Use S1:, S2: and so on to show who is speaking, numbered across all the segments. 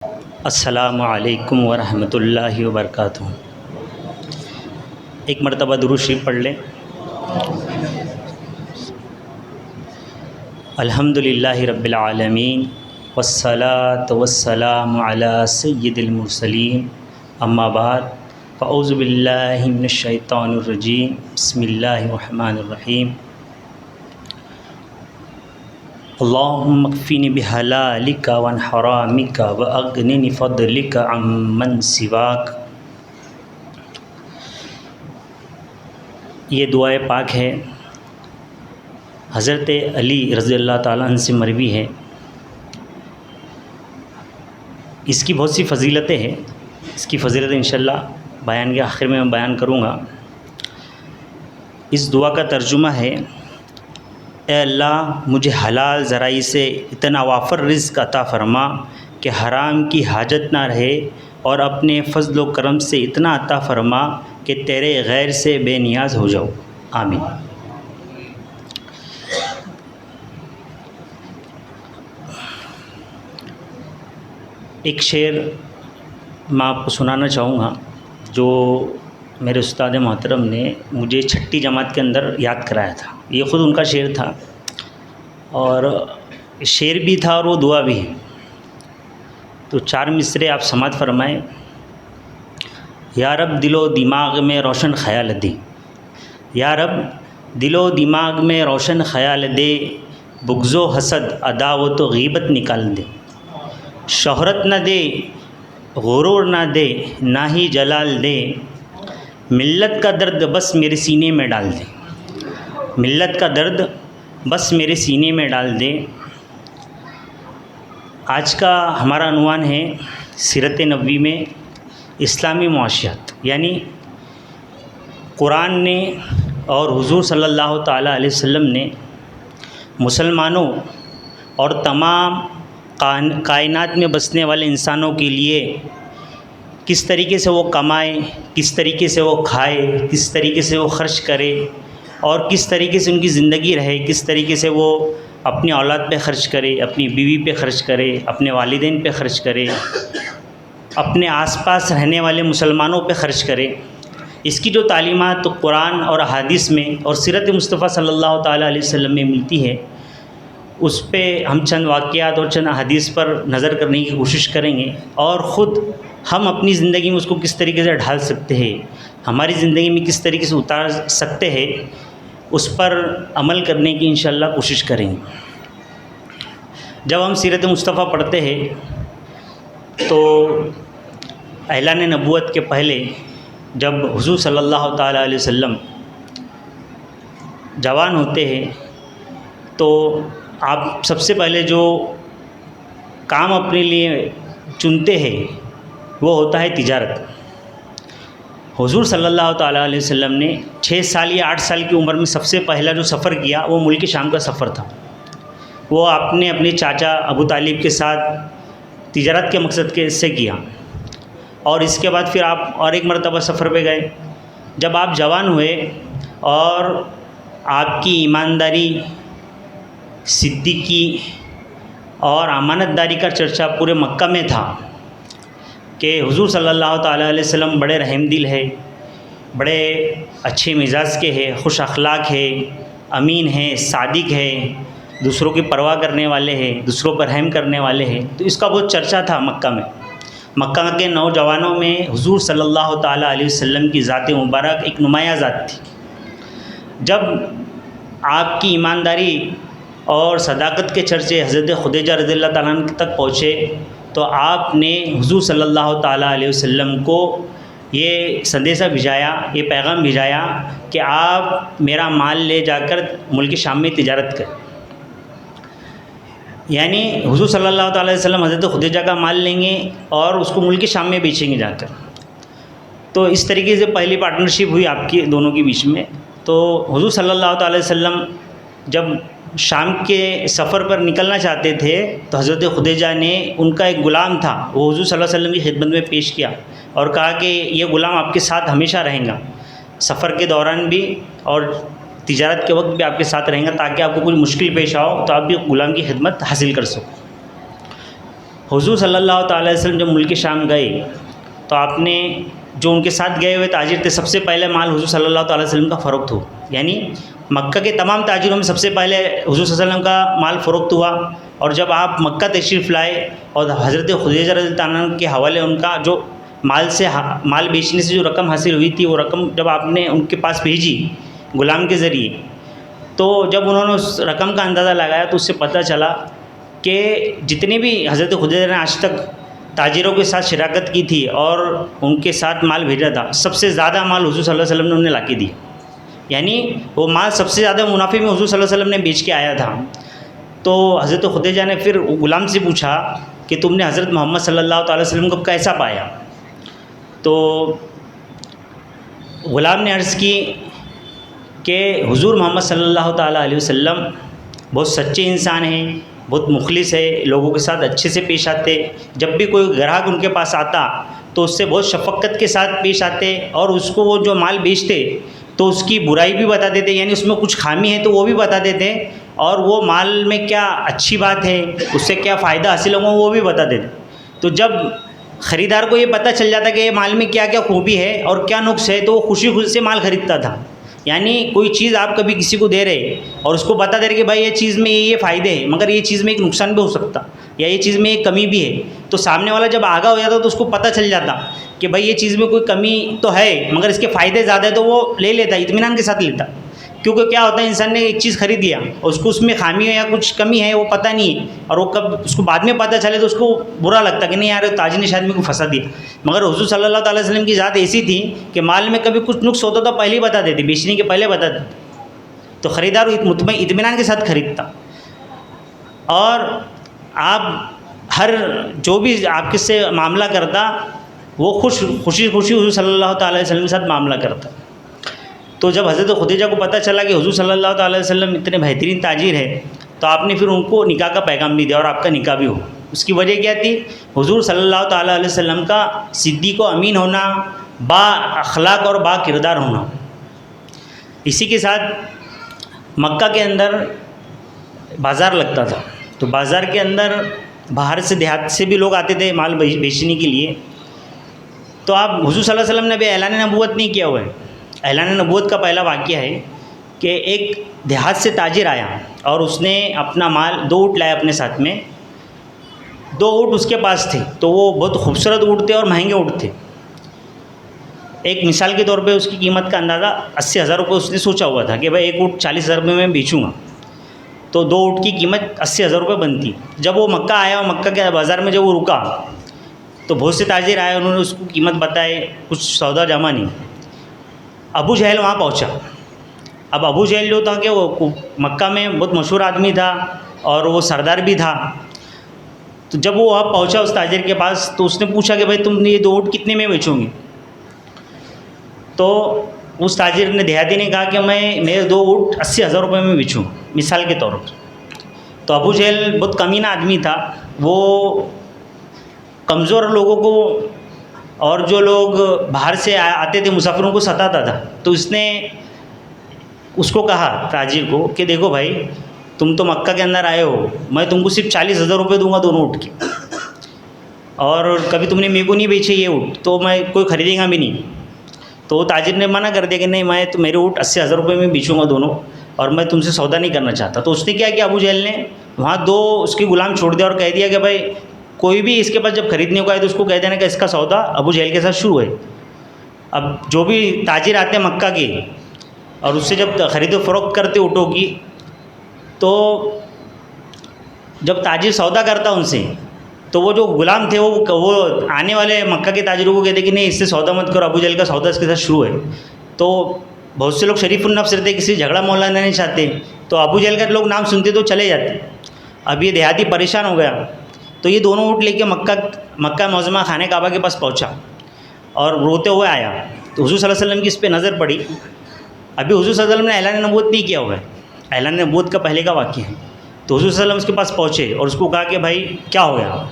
S1: السلام علیکم ورحمۃ اللہ وبرکاتہ۔ ایک مرتبہ درود شریف پڑھ لیں۔ الحمد للہ رب العالمین والصلاة والسلام علی سید المرسلین، اما بعد فاعوذ باللہ من الشیطان الرجیم، بسم اللہ الرحمن الرحیم۔ اللہم اکفنی بحلالک وعن حرامک واغننی بفضلک عمن سواک۔ یہ دعائے پاک ہے، حضرت علی رضی اللہ تعالیٰ عنہ سے مروی ہے۔ اس کی بہت سی فضیلتیں ہیں، اس کی فضیلت انشاءاللہ بیان کے آخر میں بیان کروں گا۔ اس دعا کا ترجمہ ہے: اے اللہ، مجھے حلال ذرائع سے اتنا وافر رزق عطا فرما کہ حرام کی حاجت نہ رہے، اور اپنے فضل و کرم سے اتنا عطا فرما کہ تیرے غیر سے بے نیاز ہو جاؤ، آمین۔ ایک شعر میں آپ کو سنانا چاہوں گا جو میرے استاد محترم نے مجھے چھٹی جماعت کے اندر یاد کرایا تھا۔ یہ خود ان کا شعر تھا، اور شعر بھی تھا اور وہ دعا بھی ہے۔ تو چار مصرے آپ سماعت فرمائیں۔ یا رب دل و دماغ میں روشن خیال دے، یا رب دل و دماغ میں روشن خیال دے، بغض و حسد عداوت و غیبت نکال دے۔ شہرت نہ دے، غرور نہ دے، نہ ہی جلال دے، ملت کا درد بس میرے سینے میں ڈال دے، ملت کا درد بس میرے سینے میں ڈال دے۔ آج کا ہمارا عنوان ہے سیرت نبوی میں اسلامی معاشیات، یعنی قرآن نے اور حضور صلی اللہ تعالیٰ علیہ وسلم نے مسلمانوں اور تمام کائنات میں بسنے والے انسانوں کے لیے کس طریقے سے وہ کمائے، کس طریقے سے وہ کھائے، کس طریقے سے وہ خرچ کرے، اور کس طریقے سے ان کی زندگی رہے، کس طریقے سے وہ اپنی اولاد پہ خرچ کرے، اپنی بیوی پہ خرچ کرے، اپنے والدین پہ خرچ کرے، اپنے آس پاس رہنے والے مسلمانوں پہ خرچ کرے۔ اس کی جو تعلیمات قرآن اور احادیث میں اور سیرت مصطفیٰ صلی اللہ تعالیٰ علیہ وسلم میں ملتی ہے، اس پہ ہم چند واقعات اور چند احادیث پر نظر کرنے کی کوشش کریں گے، اور خود ہم اپنی زندگی میں اس کو کس طریقے سے ڈھال سکتے ہیں، ہماری زندگی میں کس طریقے سے اتار سکتے ہیں، اس پر عمل کرنے کی انشاءاللہ کوشش کریں گے۔ جب ہم سیرت مصطفیٰ پڑھتے ہیں تو اعلان نبوت کے پہلے جب حضور صلی اللہ تعالیٰ علیہ وسلم جوان ہوتے ہیں تو آپ سب سے پہلے جو کام اپنے لیے چنتے ہیں وہ ہوتا ہے تجارت۔ حضور صلی اللہ تعالیٰ علیہ وسلم نے 6 سال یا 8 سال کی عمر میں سب سے پہلا جو سفر کیا وہ ملک شام کا سفر تھا۔ وہ آپ نے اپنے چاچا ابو طالب کے ساتھ تجارت کے مقصد کے سے کیا، اور اس کے بعد پھر آپ اور ایک مرتبہ سفر پہ گئے۔ جب آپ جوان ہوئے اور آپ کی ایمانداری، صدیقی اور امانت داری کا چرچا پورے مکہ میں تھا کہ حضور صلی اللہ تعالیٰ علیہ وسلم بڑے رحم دل ہے، بڑے اچھے مزاج کے ہیں، خوش اخلاق ہے، امین ہیں، صادق ہے، دوسروں کی پرواہ کرنے والے ہیں، دوسروں پر رحم کرنے والے ہیں، تو اس کا بہت چرچا تھا مکہ میں۔ مکہ کے نوجوانوں میں حضور صلی اللہ تعالیٰ علیہ وسلم کی ذات مبارک ایک نمایاں ذات تھی۔ جب آپ کی ایمانداری اور صداقت کے چرچے حضرت خدیجہ رضی اللہ تعالیٰ عنہ تک پہنچے تو آپ نے حضور صلی اللہ تعالیٰ علیہ وسلم کو یہ سندیشہ بھیجایا، یہ پیغام بھیجایا کہ آپ میرا مال لے جا کر ملک شام میں تجارت کریں۔ یعنی حضور صلی اللہ تعالیٰ علیہ وسلم حضرت خدیجہ کا مال لیں گے اور اس کو ملک شام میں بیچیں گے جا کر۔ تو اس طریقے سے پہلی پارٹنرشپ ہوئی آپ کی دونوں کے بیچ میں۔ تو حضور صلی اللہ تعالیٰ علیہ وسلم جب شام کے سفر پر نکلنا چاہتے تھے تو حضرت خدیجہ نے ان کا ایک غلام تھا، وہ حضور صلی اللہ علیہ وسلم کی خدمت میں پیش کیا اور کہا کہ یہ غلام آپ کے ساتھ ہمیشہ رہیں گا، سفر کے دوران بھی اور تجارت کے وقت بھی آپ کے ساتھ رہیں گا، تاکہ آپ کو کوئی مشکل پیش آؤ تو آپ بھی غلام کی خدمت حاصل کر سکو۔ حضور صلی اللہ تعالیٰ علیہ وسلم جب ملک شام گئے تو آپ نے جو ان کے ساتھ گئے ہوئے تاجر تھے، سب سے پہلے مال حضور صلی اللہ تعالیٰ علیہ وسلم کا فروخت ہو، یعنی مکہ کے تمام تاجروں میں سب سے پہلے حضور صلی اللہ علیہ وسلم کا مال فروخت ہوا. اور جب آپ مکہ تشریف لائے اور حضرت خدیجہ رضی اللہ عنہ کے حوالے ان کا جو مال بیچنے سے جو رقم حاصل ہوئی تھی، وہ رقم جب آپ نے ان کے پاس بھیجی غلام کے ذریعے، تو جب انہوں نے اس رقم کا اندازہ لگایا تو اس سے پتہ چلا کہ جتنے بھی حضرت خدیجہ نے آج تک تاجروں کے ساتھ شراکت کی تھی اور ان کے ساتھ مال بھیجا تھا، سب سے زیادہ مال حضور صلی اللہ علیہ وسلم نے انہیں لا کے دیا. یعنی وہ مال سب سے زیادہ منافع میں حضور صلی اللہ علیہ وسلم نے بیچ کے آیا تھا. تو حضرت خدیجہ نے پھر غلام سے پوچھا کہ تم نے حضرت محمد صلی اللہ تعالیٰ وسلم کو کیسا پایا؟ تو غلام نے عرض کی کہ حضور محمد صلی اللہ تعالیٰ علیہ وسلم بہت سچے انسان ہیں، بہت مخلص ہے، لوگوں کے ساتھ اچھے سے پیش آتے. جب بھی کوئی گراہک ان کے پاس آتا تو اس سے بہت شفقت کے ساتھ پیش آتے، اور اس کو وہ جو مال بیچتے تو اس کی برائی بھی بتا دیتے، یعنی اس میں کچھ خامی ہے تو وہ بھی بتا دیتے، اور وہ مال میں کیا اچھی بات ہے، اس سے کیا فائدہ حاصل ہوگا وہ بھی بتا دیتے. تو جب خریدار کو یہ پتہ چل جاتا کہ یہ مال میں کیا کیا خوبی ہے اور کیا نقص ہے، تو وہ خوشی خوشی سے مال خریدتا تھا. یعنی کوئی چیز آپ کبھی کسی کو دے رہے اور اس کو بتا دے رہے کہ بھائی یہ چیز میں یہ فائدے ہیں، مگر یہ چیز میں ایک نقصان بھی ہو سکتا، یا یہ چیز میں ایک کمی بھی ہے، تو سامنے والا جب آگاہ ہو جاتا تو اس کو پتہ چل جاتا کہ بھائی یہ چیز میں کوئی کمی تو ہے مگر اس کے فائدے زیادہ ہے، تو وہ لے لیتا، اطمینان کے ساتھ لیتا. کیونکہ کیا ہوتا ہے، انسان نے ایک چیز خرید لیا اور اس کو اس میں خامی ہے یا کچھ کمی ہے وہ پتہ نہیں ہے، اور وہ کب اس کو بعد میں پتہ چلے تو اس کو برا لگتا کہ نہیں یار تاجر نے شاید میں کو پھنسا دیا. مگر حضور صلی اللہ تعالیٰ علیہ وسلم کی ذات ایسی تھی کہ مال میں کبھی کچھ نقص ہوتا تو پہلے ہی بتا دیتے، بیچنے کے پہلے بتا دیتے، تو خریدار مطمئن اطمینان کے ساتھ خریدتا. اور آپ ہر جو بھی آپ کس سے معاملہ کرتا وہ خوشی حضور صلی اللہ تعالیٰ علیہ وسلم کے ساتھ معاملہ کرتا. تو جب حضرت خدیجہ کو پتہ چلا کہ حضور صلی اللہ تعالیٰ علیہ وسلم اتنے بہترین تاجر ہے، تو آپ نے پھر ان کو نکاح کا پیغام بھی دیا اور آپ کا نکاح بھی ہو. اس کی وجہ کیا تھی؟ حضور صلی اللہ تعالیٰ علیہ وسلم کا صدیق و امین ہونا، با اخلاق اور با کردار ہونا. اسی کے ساتھ مکہ کے اندر بازار لگتا تھا، تو بازار کے اندر باہر سے دیہات سے بھی لوگ آتے تھے مال بیچنے کے لیے. تو آپ حضور صلی اللہ علیہ وسلم نے بھی اعلان نبوت نہیں کیا ہوا ہے. اعلان نبوت کا پہلا واقعہ ہے کہ ایک دیہات سے تاجر آیا اور اس نے اپنا مال 2 اونٹ لایا اپنے ساتھ میں. 2 اونٹ اس کے پاس تھے، تو وہ بہت خوبصورت اونٹ تھے اور مہنگے اونٹ تھے. ایک مثال کے طور پہ اس کی قیمت کا اندازہ 80,000 روپے اس نے سوچا ہوا تھا کہ بھائی ایک اونٹ 40,000 روپے میں بیچوں گا، تو 2 اونٹ کی قیمت 80,000 روپے بنتی. جب وہ مکہ آیا اور مکہ کے بازار میں جب وہ رکا تو بہت سے تاجر آئے، انہوں نے اس کو قیمت بتائے، کچھ سودا جمع نہیں. ابو جہل وہاں پہنچا. اب ابو جہل جو تھا کہ وہ مکہ میں بہت مشہور آدمی تھا اور وہ سردار بھی تھا. تو جب وہ وہاں پہنچا اس تاجر کے پاس تو اس نے پوچھا کہ بھائی تم یہ 2 اونٹ کتنے میں بیچو گے؟ تو اس تاجر نے دیہاتی نے کہا کہ میرے 2 اونٹ 80,000 روپے میں بیچوں مثال کے طور پر. تو ابو جہل بہت کمینہ آدمی تھا، وہ کمزور لوگوں کو اور جو لوگ باہر سے آتے تھے مسافروں کو ستاتا تھا. تو اس نے اس کو کہا تاجر کو کہ دیکھو بھائی تم تو مکہ کے اندر آئے ہو، میں تم کو صرف 40,000 روپے دوں گا دونوں اونٹ کے، اور کبھی تم نے میرے کو نہیں بیچے یہ اونٹ تو میں کوئی خریدے گا بھی نہیں. تو وہ تاجر نے منع کر دیا کہ نہیں میں تو میرے اونٹ 80,000 روپے میں بیچوں گا دونوں، اور میں تم سے سودا نہیں کرنا چاہتا. تو اس نے کیا ابو جہل نے وہاں 2 اس کے غلام چھوڑ دیا اور کہہ دیا کہ بھائی کوئی بھی اس کے پاس جب خریدنے کو آئے تو اس کو کہہ دینا کہ اس کا سودا ابو جہل کے ساتھ شروع ہے. اب جو بھی تاجر آتے ہیں مکہ کے اور اس سے جب خرید و فروخت کرتے اونٹوں کی، تو جب تاجر سودا کرتا ان سے تو وہ جو غلام تھے وہ آنے والے مکہ کے تاجروں کو کہتے کہ نہیں اس سے سودا مت کرو، ابو جہل کا سودا اس کے ساتھ شروع ہے. تو بہت سے لوگ شریف النفس رہتے کسی جھگڑا محلہ نہیں چاہتے، تو ابو جہل کا لوگ نام سنتے تو چلے جاتے. اب یہ دیہاتی پریشان ہو گیا تو یہ دونوں اونٹ لے کے مکہ معظمہ خانہ کعبہ کے پاس پہنچا اور روتے ہوئے آیا. تو حضور صلی اللہ علیہ وسلم کی اس پہ نظر پڑی. ابھی حضور صلی اللہ علیہ وسلم نے اعلان نبوت نہیں کیا ہوا ہے، اعلان نبوت کا پہلے کا واقعہ ہے. تو حضور صلی اللہ علیہ وسلم اس کے پاس پہنچے اور اس کو کہا کہ بھائی کیا ہو گیا؟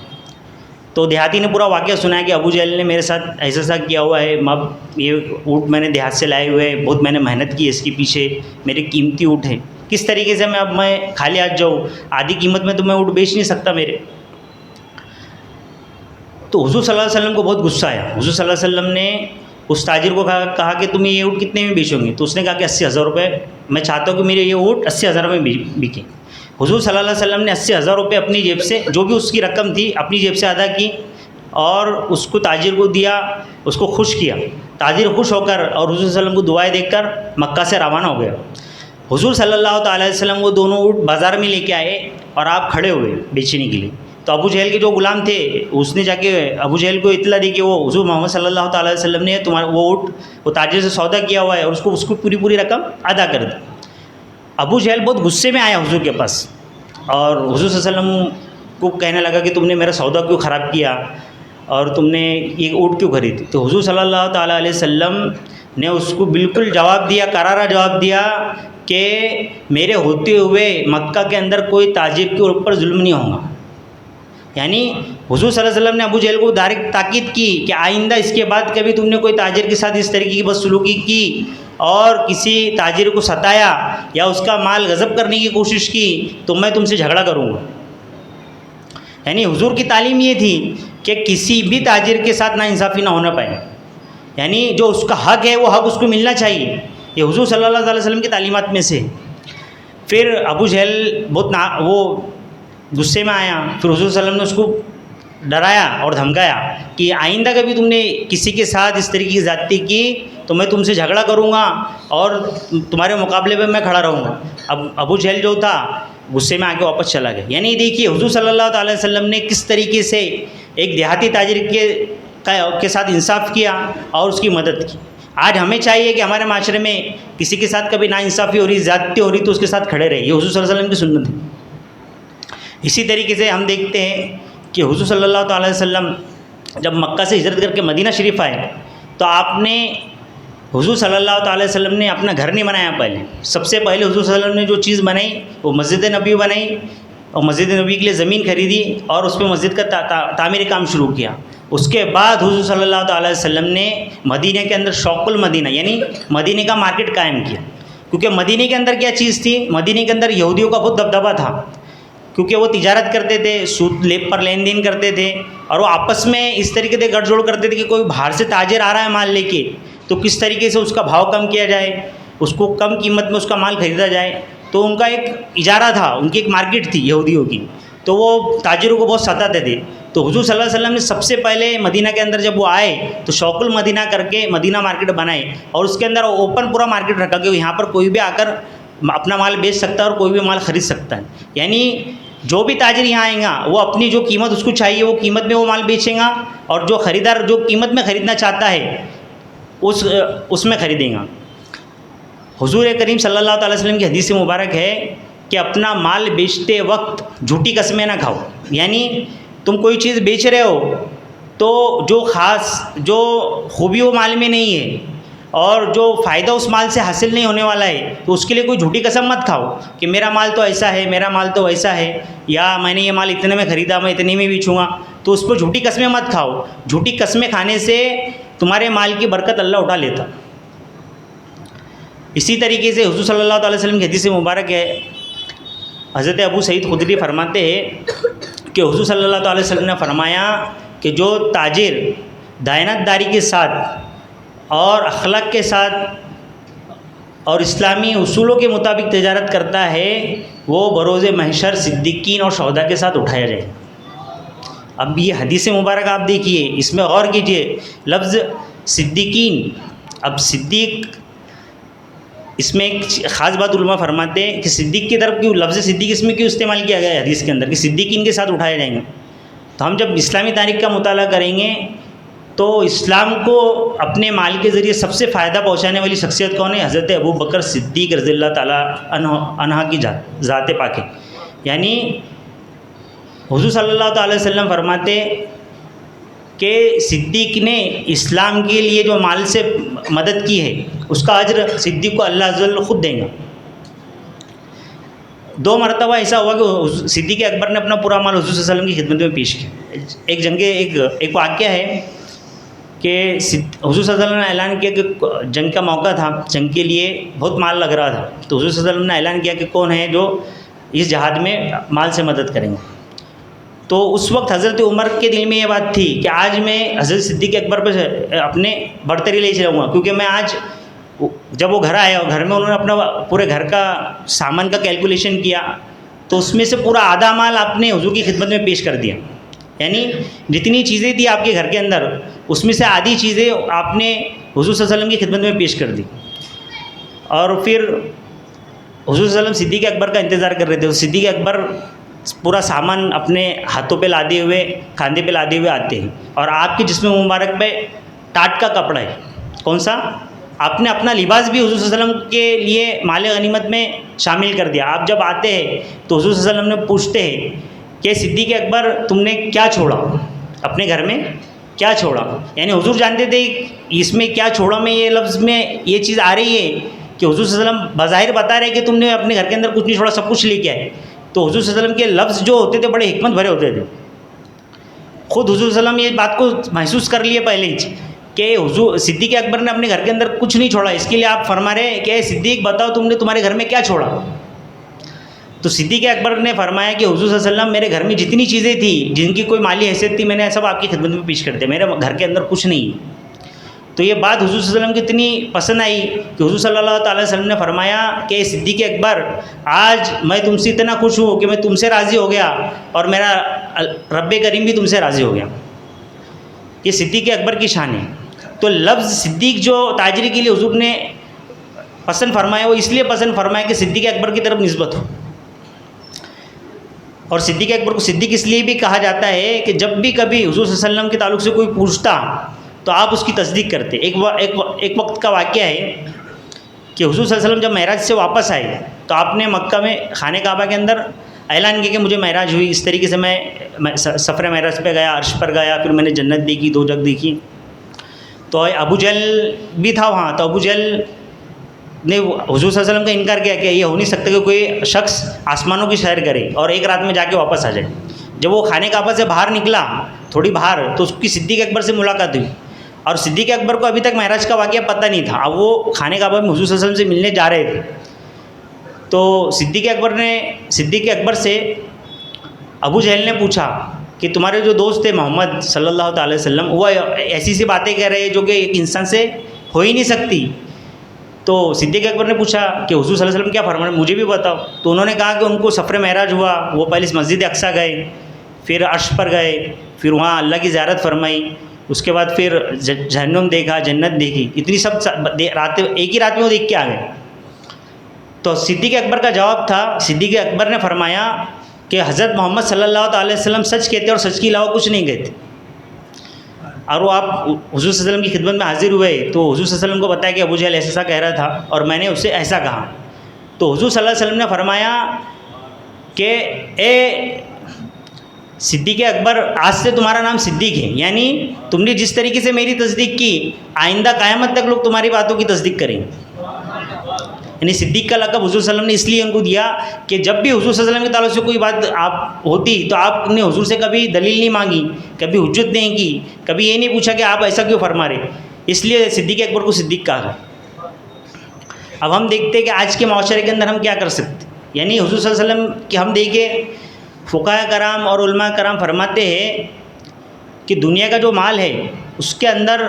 S1: تو دیہاتی نے پورا واقعہ سنایا کہ ابو جہل نے میرے ساتھ ایسا کیا ہوا ہے، یہ اونٹ میں نے دیہات سے لائے ہوئے، بہت میں نے محنت کی اس کے پیچھے، میرے قیمتی اونٹ ہیں، کس طریقے سے میں خالی ہاتھ جاؤں؟ آدھی قیمت میں تو میں اونٹ بیچ نہیں سکتا میرے. تو حضور صلی اللہ علیہ وسلم کو بہت غصہ آیا. حضور صلی اللہ علیہ وسلم نے اس تاجر کو کہا کہ تم یہ اونٹ کتنے میں بیچو گے؟ تو اس نے کہا کہ 80,000 روپے. میں چاہتا ہوں کہ میرے یہ اونٹ 80,000 میں بکیں. حضور صلی اللہ علیہ وسلم نے 80,000 روپے اپنی جیب سے، جو بھی اس کی رقم تھی، اپنی جیب سے ادا کی اور اس کو تاجر کو دیا، اس کو خوش کیا. تاجر خوش ہو کر اور حضور صلی اللہ علیہ وسلم کو دعائیں دے کر مکہ سے روانہ ہو گیا. حضور صلی اللہ تعالیٰ علیہ وسلم وہ دونوں اونٹ بازار میں لے کے آئے اور آپ کھڑے ہوئے بیچنے کے لیے. تو ابو جہل کے جو غلام تھے اس نے جا کے ابو جہل کو اطلاع دی کہ وہ حضور محمد صلی اللہ تعالیٰ علیہ وسلم نے تمہارا وہ اونٹ وہ تاجر سے سودا کیا ہوا ہے اور اس کو پوری رقم ادا کر دی. ابو جہل بہت غصے میں آیا حضور کے پاس اور حضور صلی اللہ علیہ وسلم کو کہنے لگا کہ تم نے میرا سودا کیوں خراب کیا اور تم نے یہ اونٹ کیوں خریدی؟ تو حضور صلی اللہ تعالیٰ علیہ وسلم نے اس کو بالکل جواب دیا، کرارا جواب دیا کہ میرے ہوتے ہوئے مکہ کے اندر کوئی تاجر کے اوپر ظلم نہیں ہوگا. یعنی حضور صلی اللہ علیہ وسلم نے ابو جہل کو ڈائریکٹ تاکید کی کہ آئندہ اس کے بعد کبھی تم نے کوئی تاجر کے ساتھ اس طریقے کی بدسلوکی کی اور کسی تاجر کو ستایا یا اس کا مال غصب کرنے کی کوشش کی تو میں تم سے جھگڑا کروں گا. یعنی حضور کی تعلیم یہ تھی کہ کسی بھی تاجر کے ساتھ ناانصافی نہ ہونا پائے. یعنی جو اس کا حق ہے وہ حق اس کو ملنا چاہیے. یہ حضور صلی اللہ علیہ وسلم کی تعلیمات میں سے. پھر ابو جہل بہت وہ غصے میں آیا. پھر حضور صلی اللہ علیہ وسلم نے اس کو ڈرایا اور دھمکایا کہ آئندہ کبھی تم نے کسی کے ساتھ اس طریقے کی زیادتی کی تو میں تم سے جھگڑا کروں گا اور تمہارے مقابلے پہ میں کھڑا رہوں گا. اب ابو جہل جو تھا غصے میں آ کے واپس چلا گیا. یعنی دیکھیے حضور صلی اللہ تعالیٰ علیہ وسلم نے کس طریقے سے ایک دیہاتی تاجر کے ساتھ انصاف کیا اور اس کی مدد کی. آج ہمیں چاہیے کہ ہمارے معاشرے میں کسی کے ساتھ کبھی ناانصافی ہو رہی، زیادتی ہو رہی تو اس کے ساتھ کھڑے رہے. یہ حضور صلی اللہ علیہ وسلم کی سنت ہے. اسی طریقے سے ہم دیکھتے ہیں کہ حضور صلی اللہ تعالیٰ علیہ وسلم جب مکہ سے ہجرت کر کے مدینہ شریف آئے تو آپ نے حضور صلی اللہ تعالیٰ علیہ وسلم نے اپنا گھر نہیں بنایا. پہلے سب سے پہلے حضور صلی اللہ علیہ وسلم نے جو چیز بنائی وہ مسجد نبی بنائی اور مسجد نبی کے لیے زمین خریدی اور اس پہ مسجد کا تعمیری کام شروع کیا. اس کے بعد حضور صلی اللہ تعالیٰ علیہ وسلم نے مدینہ کے اندر شوق المدینہ یعنی مدینہ کا مارکیٹ قائم کیا. کیونکہ مدینہ کے اندر کیا چیز تھی؟ مدینہ کے اندر یہودیوں کا بہت دبدبہ تھا کیونکہ وہ تجارت کرتے تھے، سود لیب پر لین دین کرتے تھے اور وہ آپس میں اس طریقے سے گٹھ جوڑ کرتے تھے کہ کوئی باہر سے تاجر آ رہا ہے مال لے کے تو کس طریقے سے اس کا بھاؤ کم کیا جائے، اس کو کم قیمت میں اس کا مال خریدا جائے. تو ان کا ایک اجارہ تھا، ان کی ایک مارکیٹ تھی یہودیوں کی. تو وہ تاجروں کو بہت ستاتے تھے. تو حضور صلی اللہ علیہ وسلم نے سب سے پہلے مدینہ کے اندر جب وہ آئے تو شوق المدینہ کر کے مدینہ مارکیٹ بنائے اور اس کے اندر اوپن پورا مارکیٹ رکھا کہ یہاں پر کوئی بھی آ کر اپنا مال بیچ سکتا ہے اور کوئی بھی مال خرید سکتا ہے. یعنی جو بھی تاجر یہاں آئیں گا وہ اپنی جو قیمت اس کو چاہیے وہ قیمت میں وہ مال بیچیں گا اور جو خریدار جو قیمت میں خریدنا چاہتا ہے اس میں خریدیں گا. حضور کریم صلی اللہ تعالیٰ وسلم کی حدیث مبارک ہے کہ اپنا مال بیچتے وقت جھوٹی قسمیں نہ کھاؤ. یعنی تم کوئی چیز بیچ رہے ہو تو جو خاص جو خوبی وہ مال میں نہیں ہے اور جو فائدہ اس مال سے حاصل نہیں ہونے والا ہے تو اس کے لیے کوئی جھوٹی قسم مت کھاؤ کہ میرا مال تو ایسا ہے، میرا مال تو ویسا ہے، یا میں نے یہ مال اتنے میں خریدا میں اتنے میں بیچوں گا. تو اس کو جھوٹی قسمیں مت کھاؤ. جھوٹی قسمیں کھانے سے تمہارے مال کی برکت اللہ اٹھا لیتا. اسی طریقے سے حضور صلی اللہ تعالیٰ وسلم کی حدیث مبارک ہے، حضرت ابو سعید خدری فرماتے ہیں کہ حضور صلی اللہ تعالیٰ وسلم نے فرمایا کہ جو تاجر دیانتداری کے ساتھ اور اخلاق کے ساتھ اور اسلامی اصولوں کے مطابق تجارت کرتا ہے وہ بروز محشر صدیقین اور شہداء کے ساتھ اٹھایا جائے. اب یہ حدیث مبارک آپ دیکھیے، اس میں غور کیجئے. لفظ صدیقین، اب صدیق اس میں ایک خاص بات علماء فرماتے ہیں کہ صدیق کی طرف کیوں لفظ صدیق اس میں کیوں استعمال کیا گیا ہے حدیث کے اندر کہ صدیقین کے ساتھ اٹھائے جائیں گے. تو ہم جب اسلامی تاریخ کا مطالعہ کریں گے تو اسلام کو اپنے مال کے ذریعے سب سے فائدہ پہنچانے والی شخصیت کون ہے؟ حضرت ابو بکر صدیق رضی اللہ تعالیٰ عنہ کی ذات پاک ہے. یعنی حضور صلی اللہ تعالیٰ وسلم فرماتے کہ صدیق نے اسلام کے لیے جو مال سے مدد کی ہے اس کا اجر صدیق کو اللہ عز و جل خود دیں گا. 2 مرتبہ ایسا ہوا کہ صدیق اکبر نے اپنا پورا مال حضور صلی اللہ علیہ وسلم کی خدمت میں پیش کیا. ایک واقعہ ہے کہ حضور صلی اللہ علیہ وسلم نے اعلان کیا کہ جنگ کا موقع تھا، جنگ کے لیے بہت مال لگ رہا تھا. تو حضور صلی اللہ علیہ وسلم نے اعلان کیا کہ کون ہے جو اس جہاد میں مال سے مدد کریں گے. تو اس وقت حضرت عمر کے دل میں یہ بات تھی کہ آج میں حضرت صدیق اکبر پہ اپنے برتری لے چلوں گا، کیونکہ میں آج جب وہ گھر آئے اور گھر میں انہوں نے اپنا پورے گھر کا سامان کا کیلکولیشن کیا تو اس میں سے پورا آدھا مال آپ نے حضور کی خدمت میں پیش کر دیا. یعنی جتنی چیزیں تھیں آپ کے گھر کے اندر اس میں سے آدھی چیزیں آپ نے حضور صلی اللہ علیہ وسلم کی خدمت میں پیش کر دی. اور پھر حضور صلی اللہ علیہ وسلم صدیق اکبر کا انتظار کر رہے تھے. صدیق اکبر پورا سامان اپنے ہاتھوں پہ لادے ہوئے کاندھے پہ لادے ہوئے آتے ہیں اور آپ کے جسم مبارک پہ ٹاٹ کا کپڑا ہے. کون سا؟ آپ نے اپنا لباس بھی حضور صلی اللہ علیہ وسلم کے لیے مال غنیمت میں شامل کر دیا. آپ جب آتے ہیں تو حضور صلی اللہ علیہ وسلم نے پوچھتے ہیں کہ صدیق اکبر تم نے کیا چھوڑا اپنے گھر میں، کیا چھوڑا؟ یعنی حضور جانتے تھے اس میں کیا چھوڑا میں یہ لفظ میں یہ چیز آ رہی ہے کہ حضور صلی اللہ علیہ وسلم بظاہر بتا رہے کہ تم نے اپنے گھر کے اندر کچھ نہیں چھوڑا، سب کچھ لے کے آئے. تو حضور صلی اللہ علیہ وسلم کے لفظ جو ہوتے تھے بڑے حکمت بھرے ہوتے تھے. خود حضور صلی اللہ علیہ وسلم یہ بات کو محسوس کر لیے پہلے ہی کہ حضور صدیق اکبر نے اپنے گھر کے اندر کچھ نہیں چھوڑا. اس کے لیے آپ فرما رہے ہیں کہ صدیق بتاؤ تم نے تمہارے گھر میں کیا چھوڑا. تو صدیق اکبر نے فرمایا کہ حضور صلی اللہ علیہ وسلم میرے گھر میں جتنی چیزیں تھیں جن کی کوئی مالی حیثیت تھی میں نے سب آپ کی خدمت میں پیش کر دیا، میرے گھر کے اندر کچھ نہیں. تو یہ بات حضور صلی اللہ علیہ وسلم کی اتنی پسند آئی کہ حضور صلی اللہ تعالی وسلم نے فرمایا کہ صدیق اکبر آج میں تم سے اتنا خوش ہوں کہ میں تم سے راضی ہو گیا اور میرا رب کریم بھی تم سے راضی ہو گیا. یہ صدیق اکبر کی شان ہے. تو لفظ صدیق جو تاجری کے لیے حضور نے پسند فرمایا وہ اس لیے پسند فرمایا کہ صدیق اکبر کی طرف نسبت ہو. اور صدیق اکبر کو صدیق اس لیے بھی کہا جاتا ہے کہ جب بھی کبھی حضور صلی اللہ علیہ وسلم کے تعلق سے کوئی پوچھتا تو آپ اس کی تصدیق کرتے. ایک وقت کا واقعہ ہے کہ حضور صلی اللہ علیہ وسلم جب معراج سے واپس آئے تو آپ نے مکہ میں خانہ کعبہ کے اندر اعلان کیا کہ مجھے معراج ہوئی. اس طریقے سے میں سفر معراج پہ گیا، عرش پر گیا، پھر میں نے جنت دیکھی، دوزخ دیکھی. تو ابو جہل بھی تھا وہاں. تو ابو جہل نے حضور صلی اللہ علیہ وسلم کا انکار کیا کہ یہ ہو نہیں سکتا کہ کوئی شخص آسمانوں کی سیر کرے اور ایک رات میں جا کے واپس آ جائے. جب وہ خانہ کعبہ سے باہر نکلا تھوڑی باہر تو اس کی صدیق اکبر سے ملاقات ہوئی اور صدیق اکبر کو ابھی تک معراج کا واقعہ پتہ نہیں تھا. اب وہ خانہ کعبہ میں حضور صلی اللہ علیہ وسلم سے ملنے جا رہے تھے. تو صدیق اکبر سے ابو جہل نے پوچھا کہ تمہارے جو دوست تھے محمد صلی اللہ تعالی وسلم وہ ایسی سی باتیں کہہ رہے ہیں جو کہ ایک انسان سے ہو ہی نہیں سکتی. تو صدیق اکبر نے پوچھا کہ حضور صلی اللہ علیہ وسلم کیا فرمایا مجھے بھی بتاؤ. تو انہوں نے کہا کہ ان کو سفر معراج ہوا، وہ پہلے مسجد اقصیٰ گئے، پھر عرش پر گئے، پھر وہاں اللہ کی زیارت فرمائی، اس کے بعد پھر جہنم دیکھا، جنت دیکھی. اتنی سب راتیں ایک ہی رات میں وہ دیکھ کے آ گئے. تو صدیق اکبر کا جواب تھا، صدیق اکبر نے فرمایا کہ حضرت محمد صلی اللہ تعالی وسلم سچ کہتے اور سچ کے علاوہ کچھ نہیں کہتے. اور وہ آپ حضور صلی اللہ علیہ وسلم کی خدمت میں حاضر ہوئے تو حضور صلی اللہ علیہ وسلم کو بتایا کہ ابو جہل ایسا کہہ رہا تھا اور میں نے اس سے ایسا کہا. تو حضور صلی اللہ علیہ وسلم نے فرمایا کہ اے صدیق اکبر آج سے تمہارا نام صدیق ہے. یعنی تم نے جس طریقے سے میری تصدیق کی آئندہ قیامت تک لوگ تمہاری باتوں کی تصدیق کریں گے. یعنی صدیق کا لقب حضور صلی اللہ علیہ وسلم نے اس لیے ان کو دیا کہ جب بھی حضور صلی اللہ علیہ وسلم کے تعلق سے کوئی بات آپ ہوتی تو آپ نے حضور سے کبھی دلیل نہیں مانگی، کبھی حجت نہیں کی، کبھی یہ نہیں پوچھا کہ آپ ایسا کیوں فرما رہے. اس لیے صدیق اکبر کو صدیق کہا. اب ہم دیکھتے ہیں کہ آج کے معاشرے کے اندر ہم کیا کر سکتے. یعنی حضور صلی اللہ علیہ وسلم کی ہم دیکھیں فقہاء کرام اور علماء کرام فرماتے ہیں کہ دنیا کا جو مال ہے اس کے اندر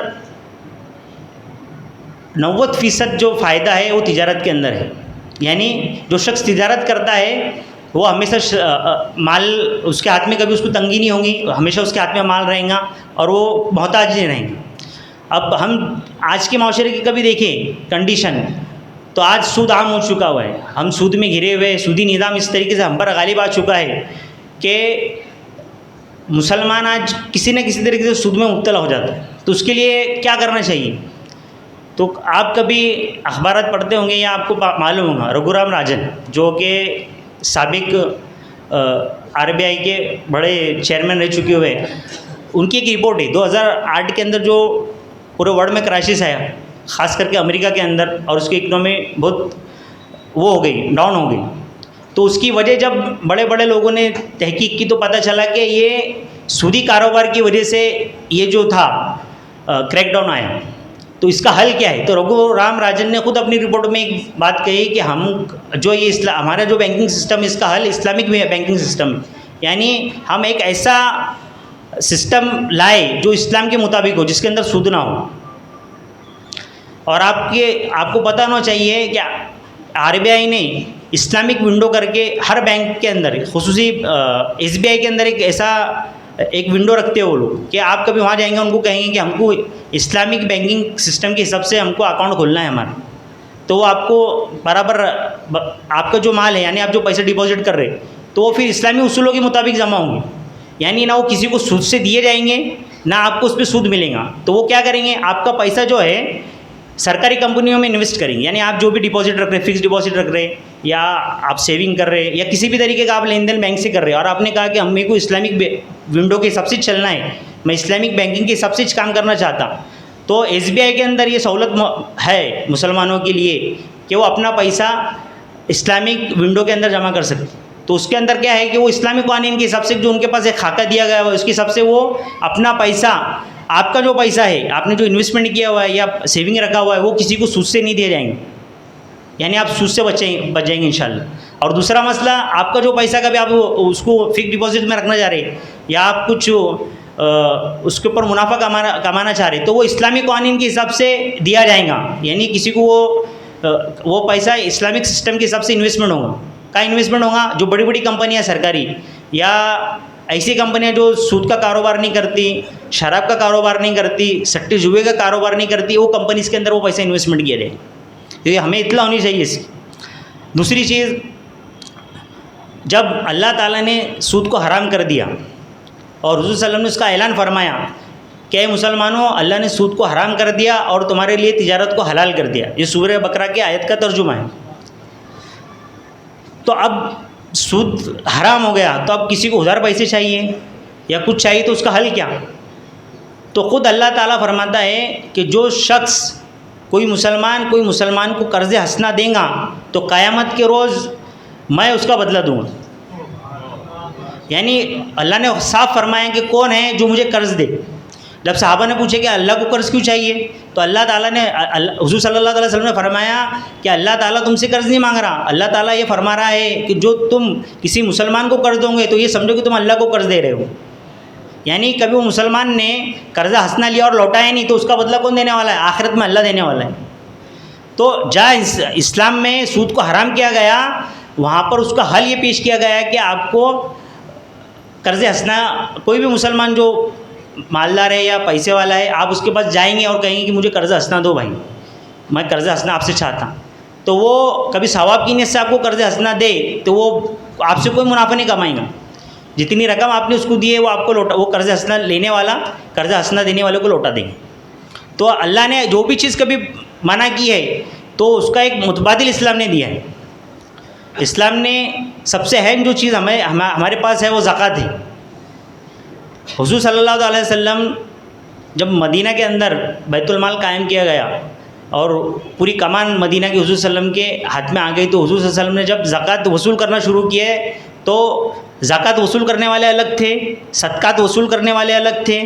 S1: 90% جو فائدہ ہے وہ تجارت کے اندر ہے. یعنی جو شخص تجارت کرتا ہے وہ ہمیشہ مال اس کے ہاتھ میں کبھی اس کو تنگی نہیں ہوگی، ہمیشہ اس کے ہاتھ میں مال رہے گا اور وہ محتاج نہیں رہیں گے. اب ہم آج کے معاشرے کی کبھی دیکھیں کنڈیشن تو آج سود عام ہو چکا ہوا ہے. ہم سود میں گھرے ہوئے، سودی نظام اس طریقے سے ہم پر غالب آ چکا ہے کہ مسلمان آج کسی نہ کسی طریقے سے سود میں مبتلا ہو جاتا ہے. تو اس کے لیے کیا کرنا چاہیے؟ تو آپ کبھی اخبارات پڑھتے ہوں گے یا آپ کو معلوم ہوگا رگھورام راجن جو کہ سابق RBI کے بڑے چیئرمین رہ چکے ہوئے، ان کی ایک رپورٹ ہے 2008 کے اندر جو پورے ورلڈ میں کرائسس آیا خاص کر کے امریکہ کے اندر اور اس کی اکنامی بہت وہ ہو گئی، ڈاؤن ہو گئی. تو اس کی وجہ جب بڑے بڑے لوگوں نے تحقیق کی تو پتہ چلا کہ یہ سودی کاروبار کی وجہ سے یہ جو تھا کریک ڈاؤن آیا. تو اس کا حل کیا ہے؟ تو رگھورام راجن نے خود اپنی رپورٹ میں ایک بات کہی کہ ہم جو یہ ہمارا جو بینکنگ سسٹم اس کا حل اسلامک بینکنگ سسٹم ہے. یعنی ہم ایک ایسا سسٹم لائے جو اسلام کے مطابق ہو، جس کے اندر سود نہ ہو. اور آپ کو پتہ ہونا چاہیے کہ RBI نے اسلامک ونڈو کر کے ہر بینک کے اندر، خصوصی SBI کے اندر ایک ونڈو رکھتے ہیں وہ لوگ، کہ آپ کبھی وہاں جائیں گے ان کو کہیں گے کہ ہم کو اسلامک بینکنگ سسٹم کے حساب سے ہم کو اکاؤنٹ کھولنا ہے ہمارا، تو وہ آپ کو برابر آپ کا جو مال ہے، یعنی آپ جو پیسے ڈپازٹ کر رہے تو وہ پھر اسلامی اصولوں کے مطابق جمع ہوں گے. یعنی نہ وہ کسی کو سود سے دیے جائیں گے نہ آپ کو اس پہ سود ملے گا. تو وہ کیا کریں گے، آپ کا پیسہ جو ہے سرکاری کمپنیوں میں انویسٹ کریں گے. یعنی آپ جو بھی ڈپازٹ رکھ رہے، فکس ڈپازٹ رکھ رہے، یا آپ سیونگ کر رہے، یا کسی بھی طریقے کا آپ لین دین بینک سے کر رہے، اور آپ نے کہا کہ ہم کو اسلامک ونڈو کے حساب سے چلنا ہے، میں اسلامک بینکنگ کے حساب سے کام کرنا چاہتا، تو SBI کے اندر یہ سہولت ہے مسلمانوں کے لیے کہ وہ اپنا پیسہ اسلامک ونڈو کے اندر جمع کر سکتے. تو اس کے اندر کیا ہے کہ وہ اسلامی قوانین کے حساب سے جو ان کے پاس ایک خاکہ دیا گیا ہے اس کے حساب سے وہ اپنا پیسہ، آپ کا جو پیسہ ہے، آپ نے جو انویسٹمنٹ کیا ہوا ہے یا سیونگ رکھا ہوا ہے، وہ کسی کو سود سے نہیں دیے جائیں گے. یعنی آپ سود سے بچ جائیں گے انشاءاللہ. اور دوسرا مسئلہ، آپ کا جو پیسہ کبھی آپ اس کو فکس ڈپازٹ میں رکھنا چاہ رہے یا آپ کچھ اس کے اوپر منافع کمانا چاہ رہے تو وہ اسلامی قوانین کے حساب سے دیا جائے گا. یعنی کسی کو وہ پیسہ اسلامک سسٹم کے حساب سے انویسٹمنٹ ہوگا. کا انویسٹمنٹ ہوگا جو بڑی بڑی کمپنیاں سرکاری یا ایسی کمپنیاں جو سود کا کاروبار نہیں کرتی، شراب کا کاروبار نہیں کرتی، سٹے جوئے کا کاروبار نہیں کرتی، وہ کمپنیز کے اندر وہ پیسہ انویسٹمنٹ کیا جائے. یہ ہمیں اطلاع ہونی چاہیے اس کی. دوسری چیز، جب اللہ تعالیٰ نے سود کو حرام کر دیا اور حضور صلی اللہ علیہ وسلم نے اس کا اعلان فرمایا کہ اے مسلمانوں، اللہ نے سود کو حرام کر دیا اور تمہارے لیے تجارت کو حلال کر دیا. یہ سورہ بقرہ کی آیت کا ترجمہ ہے. تو اب سود حرام ہو گیا تو اب کسی کو ادھار پیسے چاہیے یا کچھ چاہیے تو اس کا حل کیا؟ تو خود اللہ تعالیٰ فرماتا ہے کہ جو شخص کوئی مسلمان کو قرض حسنہ دیں گا تو قیامت کے روز میں اس کا بدلہ دوں گا. یعنی اللہ نے صاف فرمایا کہ کون ہے جو مجھے قرض دے. جب صحابہ نے پوچھے کہ اللہ کو قرض کیوں چاہیے تو اللہ تعالیٰ نے، حضور صلی اللہ علیہ وسلم نے فرمایا کہ اللہ تعالیٰ تم سے قرض نہیں مانگ رہا. اللہ تعالیٰ یہ فرما رہا ہے کہ جو تم کسی مسلمان کو قرض دو گے تو یہ سمجھو کہ تم اللہ کو قرض دے رہے ہو. یعنی کبھی وہ مسلمان نے قرضہ حسنہ لیا اور لوٹایا نہیں تو اس کا بدلہ کون دینے والا ہے؟ آخرت میں اللہ دینے والا ہے. تو جہاں اسلام میں سود کو حرام کیا گیا وہاں پر اس کا حل یہ پیش کیا گیا ہے کہ آپ کو قرض حسنہ، کوئی بھی مسلمان جو مالدار ہے یا پیسے والا ہے، آپ اس کے پاس جائیں گے اور کہیں گے کہ مجھے قرض حسنہ دو بھائی، میں قرض حسنہ آپ سے چاہتا ہوں، تو وہ کبھی ثواب کی نیت سے آپ کو قرض حسنہ دے تو وہ آپ سے کوئی منافع نہیں کمائے گا. جتنی رقم آپ نے اس کو دی ہے وہ آپ کو وہ قرض حسنہ لینے والا قرض حسنہ دینے والے کو لوٹا دیں گے. تو اللہ نے جو بھی چیز کبھی منع کی ہے تو اس کا ایک متبادل اسلام نے دیا ہے. اسلام نے سب سے اہم جو چیز ہمارے پاس ہے وہ زکوٰۃ ہے. حضور صلی اللہ علیہ وسلم جب مدینہ کے اندر بیت المال قائم کیا گیا اور پوری کمان مدینہ کے حضور صلی اللہ علیہ وسلم کے ہاتھ میں آ گئی تو حضور صلی اللہ علیہ وسلم نے جب زکوٰۃ وصول کرنا شروع کیے تو زکوٰۃ وصول کرنے والے الگ تھے، صدقات وصول کرنے والے الگ تھے،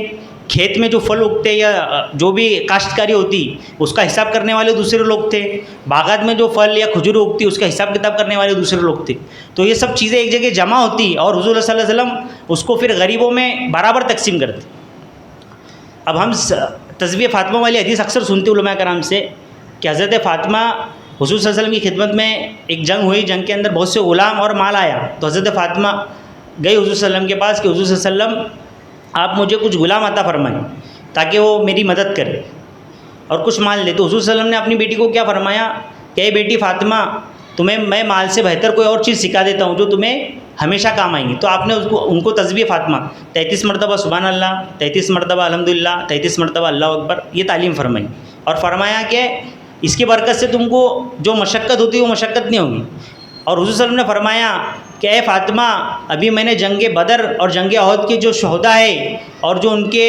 S1: کھیت میں جو پھل اگتے یا جو بھی کاشتکاری ہوتی اس کا حساب کرنے والے دوسرے لوگ تھے، باغات میں جو پھل یا کھجور اگتی اس کا حساب کتاب کرنے والے دوسرے لوگ تھے. تو یہ سب چیزیں ایک جگہ جمع ہوتی اور حضور صلی اللہ علیہ وسلم اس کو پھر غریبوں میں برابر تقسیم کرتے. اب ہم تسبیح فاطمہ والی حدیث اکثر سنتے علماء کرام سے کہ حضرت فاطمہ حضور صلی اللہ علیہ وسلم کی خدمت میں ایک جنگ ہوئی، جنگ کے اندر بہت سے غلام اور مال آیا تو حضرت فاطمہ گئی حضور صلی اللہ علیہ وسلم کے پاس کہ حضور صلی اللہ علیہ وسلم آپ مجھے کچھ غلام عطا فرمائیں تاکہ وہ میری مدد کرے اور کچھ مال دے. تو حضور صلی اللہ علیہ وسلم نے اپنی بیٹی کو کیا فرمایا کہ اے بیٹی فاطمہ، تمہیں میں مال سے بہتر کوئی اور چیز سکھا دیتا ہوں جو تمہیں ہمیشہ کام آئیں گی. تو آپ نے ان کو تسبیح فاطمہ 33 مرتبہ سبحان اللہ، 33 مرتبہ الحمدللہ، 33 مرتبہ اللہ اکبر یہ تعلیم فرمائی اور فرمایا کہ اس کی برکت سے تم کو جو مشقت ہوتی ہے وہ مشقت نہیں ہوگی. اور حضور صلی اللہ علیہ وسلم نے فرمایا کہ اے فاطمہ، ابھی میں نے جنگ بدر اور جنگ احد کے جو شہداء ہے اور جو ان کے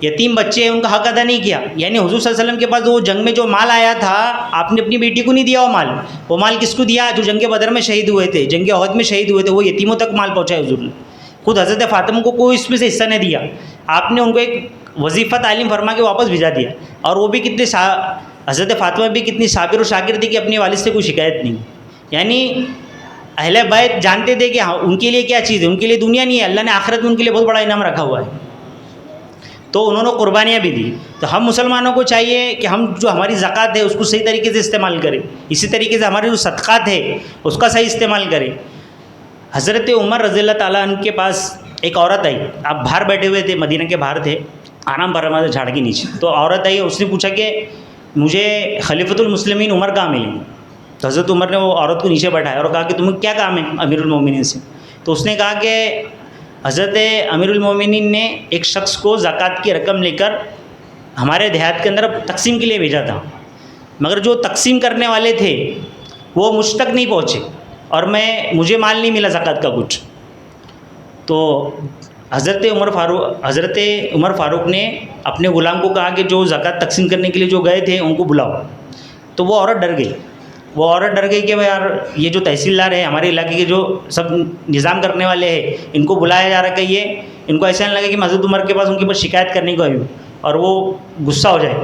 S1: یتیم بچے ہیں ان کا حق ادا نہیں کیا. یعنی حضور صلی اللہ علیہ وسلم کے پاس وہ جنگ میں جو مال آیا تھا آپ نے اپنی بیٹی کو نہیں دیا وہ مال کس کو دیا؟ جو جنگ بدر میں شہید ہوئے تھے، جنگ احد میں شہید ہوئے تھے، وہ یتیموں تک مال پہنچایا حضور نے. خود حضرت فاطمہ کو کوئی اس میں سے حصہ نہیں دیا، آپ نے ان کو ایک وظیفہ تعلیم فرما کے واپس بھیجا دیا. اور وہ بھی کتنے حضرت فاطمہ بھی کتنی صابر و شاکر تھی کہ اپنے والد سے کوئی شکایت نہیں. یعنی اہل بیت جانتے تھے کہ ہاں ان کے لیے کیا چیز ہے، ان کے لیے دنیا نہیں ہے، اللہ نے آخرت میں ان کے لیے بہت بڑا انعام رکھا ہوا ہے، تو انہوں نے قربانیاں بھی دی. تو ہم مسلمانوں کو چاہیے کہ ہم جو ہماری زکوٰۃ ہے اس کو صحیح طریقے سے استعمال کریں، اسی طریقے سے ہمارے جو صدقات ہے اس کا صحیح استعمال کریں. حضرت عمر رضی اللہ تعالیٰ عنہ کے پاس ایک عورت آئی، آپ باہر بیٹھے ہوئے تھے، مدینہ کے باہر تھے، آرام فرما تھے جھاڑ کے نیچے. تو عورت آئی، اس نے پوچھا کہ مجھے خلیفۃ المسلمین عمر کہاں ملیں گے؟ تو حضرت عمر نے وہ عورت کو نیچے بیٹھایا اور کہا کہ تمہیں کیا کام ہے امیر المومنین سے؟ تو اس نے کہا کہ حضرت امیر المومنین نے ایک شخص کو زکوٰۃ کی رقم لے کر ہمارے دیہات کے اندر تقسیم کے لیے بھیجا تھا، مگر جو تقسیم کرنے والے تھے وہ مجھ تک نہیں پہنچے اور مجھے مال نہیں ملا زکوٰۃ کا کچھ. تو حضرت عمر فاروق نے اپنے غلام کو کہا کہ جو زکوٰۃ تقسیم کرنے کے لیے جو گئے تھے ان کو بلاؤ. تو وہ عورت ڈر گئی کہ یار یہ جو تحصیلدار ہے ہمارے علاقے کے جو سب نظام کرنے والے ہیں ان کو بلایا جا رہا ہے کہ یہ ان کو ایسا نہیں لگے کہ حضرت عمر کے پاس ان کے پاس شکایت کرنے کو آئی ہوں اور وہ غصہ ہو جائے.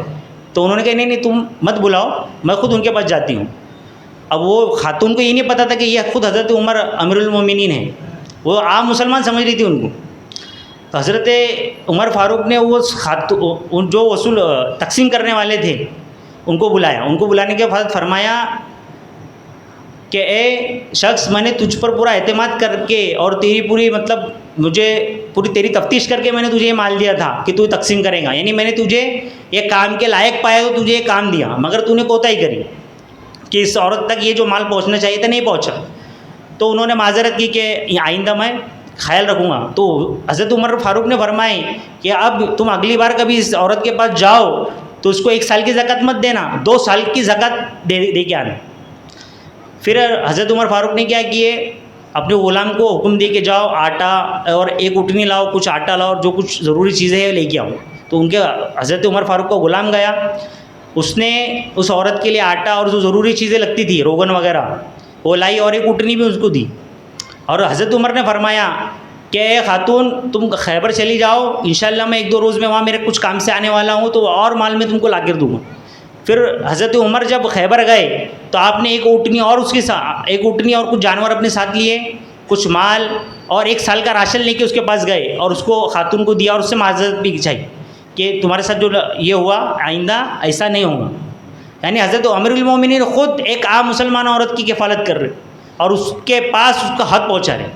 S1: تو انہوں نے کہا نہیں تم مت بلاؤ، میں خود ان کے پاس جاتی ہوں. اب وہ خاتون کو یہ نہیں پتہ تھا کہ یہ خود حضرت عمر امیر المومنین ہیں، وہ عام مسلمان سمجھ رہی تھی ان کو. تو حضرت عمر فاروق نے وہ جو تقسیم کرنے والے تھے ان کو بلایا. ان کو بلانے کے بعد فرمایا کہ اے شخص، میں نے تجھ پر پورا اعتماد کر کے اور تیری پوری مجھے پوری تیری تفتیش کر کے میں نے تجھے یہ مال دیا تھا کہ تو تقسیم کرے گا، یعنی میں نے تجھے یہ کام کے لائق پایا تو تجھے یہ کام دیا، مگر تو نے کوتاہی کری کہ اس عورت تک یہ جو مال پہنچنا چاہیے تھا نہیں پہنچا. تو انہوں نے معذرت کی کہ آئندہ میں خیال رکھوں گا. تو حضرت عمر فاروق نے فرمائے کہ اب تم اگلی بار کبھی اس عورت کے پاس جاؤ تو اس کو 1 سال کی زکوٰۃ مت دینا، 2 سال کی زکوٰۃ دے کے آنا. پھر حضرت عمر فاروق نے کیا کیے، اپنے غلام کو حکم دے کہ جاؤ آٹا اور 1 اٹھنی لاؤ، کچھ آٹا لاؤ اور جو کچھ ضروری چیزیں ہیں لے کے آؤ. تو حضرت عمر فاروق کا غلام گیا، اس نے اس عورت کے لیے آٹا اور جو ضروری چیزیں لگتی تھی روغن وغیرہ وہ لائی اور 1 اٹھنی بھی اس کو دی. اور حضرت عمر نے فرمایا کہ اے خاتون تم خیبر چلی جاؤ، انشاءاللہ میں 1-2 روز میں وہاں میرے کچھ کام سے آنے والا ہوں تو اور مال میں تم کو لا کر دوں گا. پھر حضرت عمر جب خیبر گئے تو آپ نے 1 اٹھنی اور اس کے ساتھ 1 اٹھنی اور کچھ جانور اپنے ساتھ لیے، کچھ مال اور 1 سال کا راشن لے کے اس کے پاس گئے اور اس کو خاتون کو دیا اور اس سے معذرت بھی چاہیے کہ تمہارے ساتھ جو یہ ہوا آئندہ ایسا نہیں ہوگا. یعنی حضرت امیر المومنین خود ایک عام مسلمان عورت کی کفالت کر رہے اور اس کے پاس اس کا حق پہنچا رہے.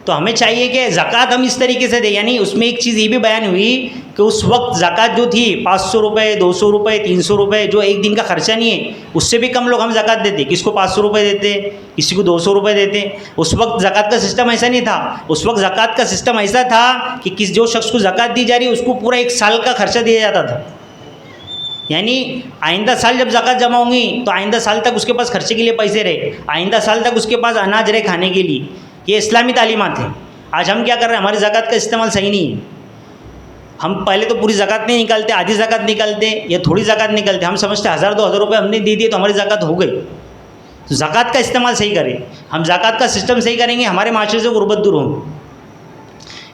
S1: تو ہمیں چاہیے کہ زکوٰۃ ہم اس طریقے سے دیں. یعنی اس میں ایک چیز یہ بھی بیان ہوئی کہ اس وقت زکوٰۃ جو تھی 500 روپے 200 روپے 300 روپے جو ایک دن کا خرچہ نہیں ہے اس سے بھی کم لوگ ہم زکوٰۃ دیتے. کسی کو 500 روپے دیتے، کسی کو 200 روپے دیتے. اس وقت زکوٰۃ کا سسٹم ایسا نہیں تھا. اس وقت زکوٰۃ کا سسٹم ایسا تھا کہ جو شخص کو زکوٰۃ دی جا رہی ہے اس کو پورا 1 سال کا خرچہ دیا جاتا تھا. یعنی آئندہ سال جب زکوٰۃ جمع ہوں گی تو آئندہ سال تک اس کے پاس خرچے کے لیے پیسے رہے، آئندہ سال تک اس کے پاس اناج رہے کھانے کے لیے. یہ اسلامی تعلیمات ہیں. آج ہم کیا کر رہے ہیں، ہماری زکوٰۃ کا استعمال صحیح نہیں ہے. ہم پہلے تو پوری زکوٰۃ نہیں نکالتے، آدھی زکوٰۃ نکالتے یا تھوڑی زکوٰۃ نکالتے. ہم سمجھتے 1000-2000 روپے ہم نے دے دیے تو ہماری زکوٰۃ ہو گئی. زکوٰۃ کا استعمال صحیح کریں. ہم زکوٰۃ کا سسٹم صحیح کریں گے ہمارے معاشرے سے غربت دور ہوگی.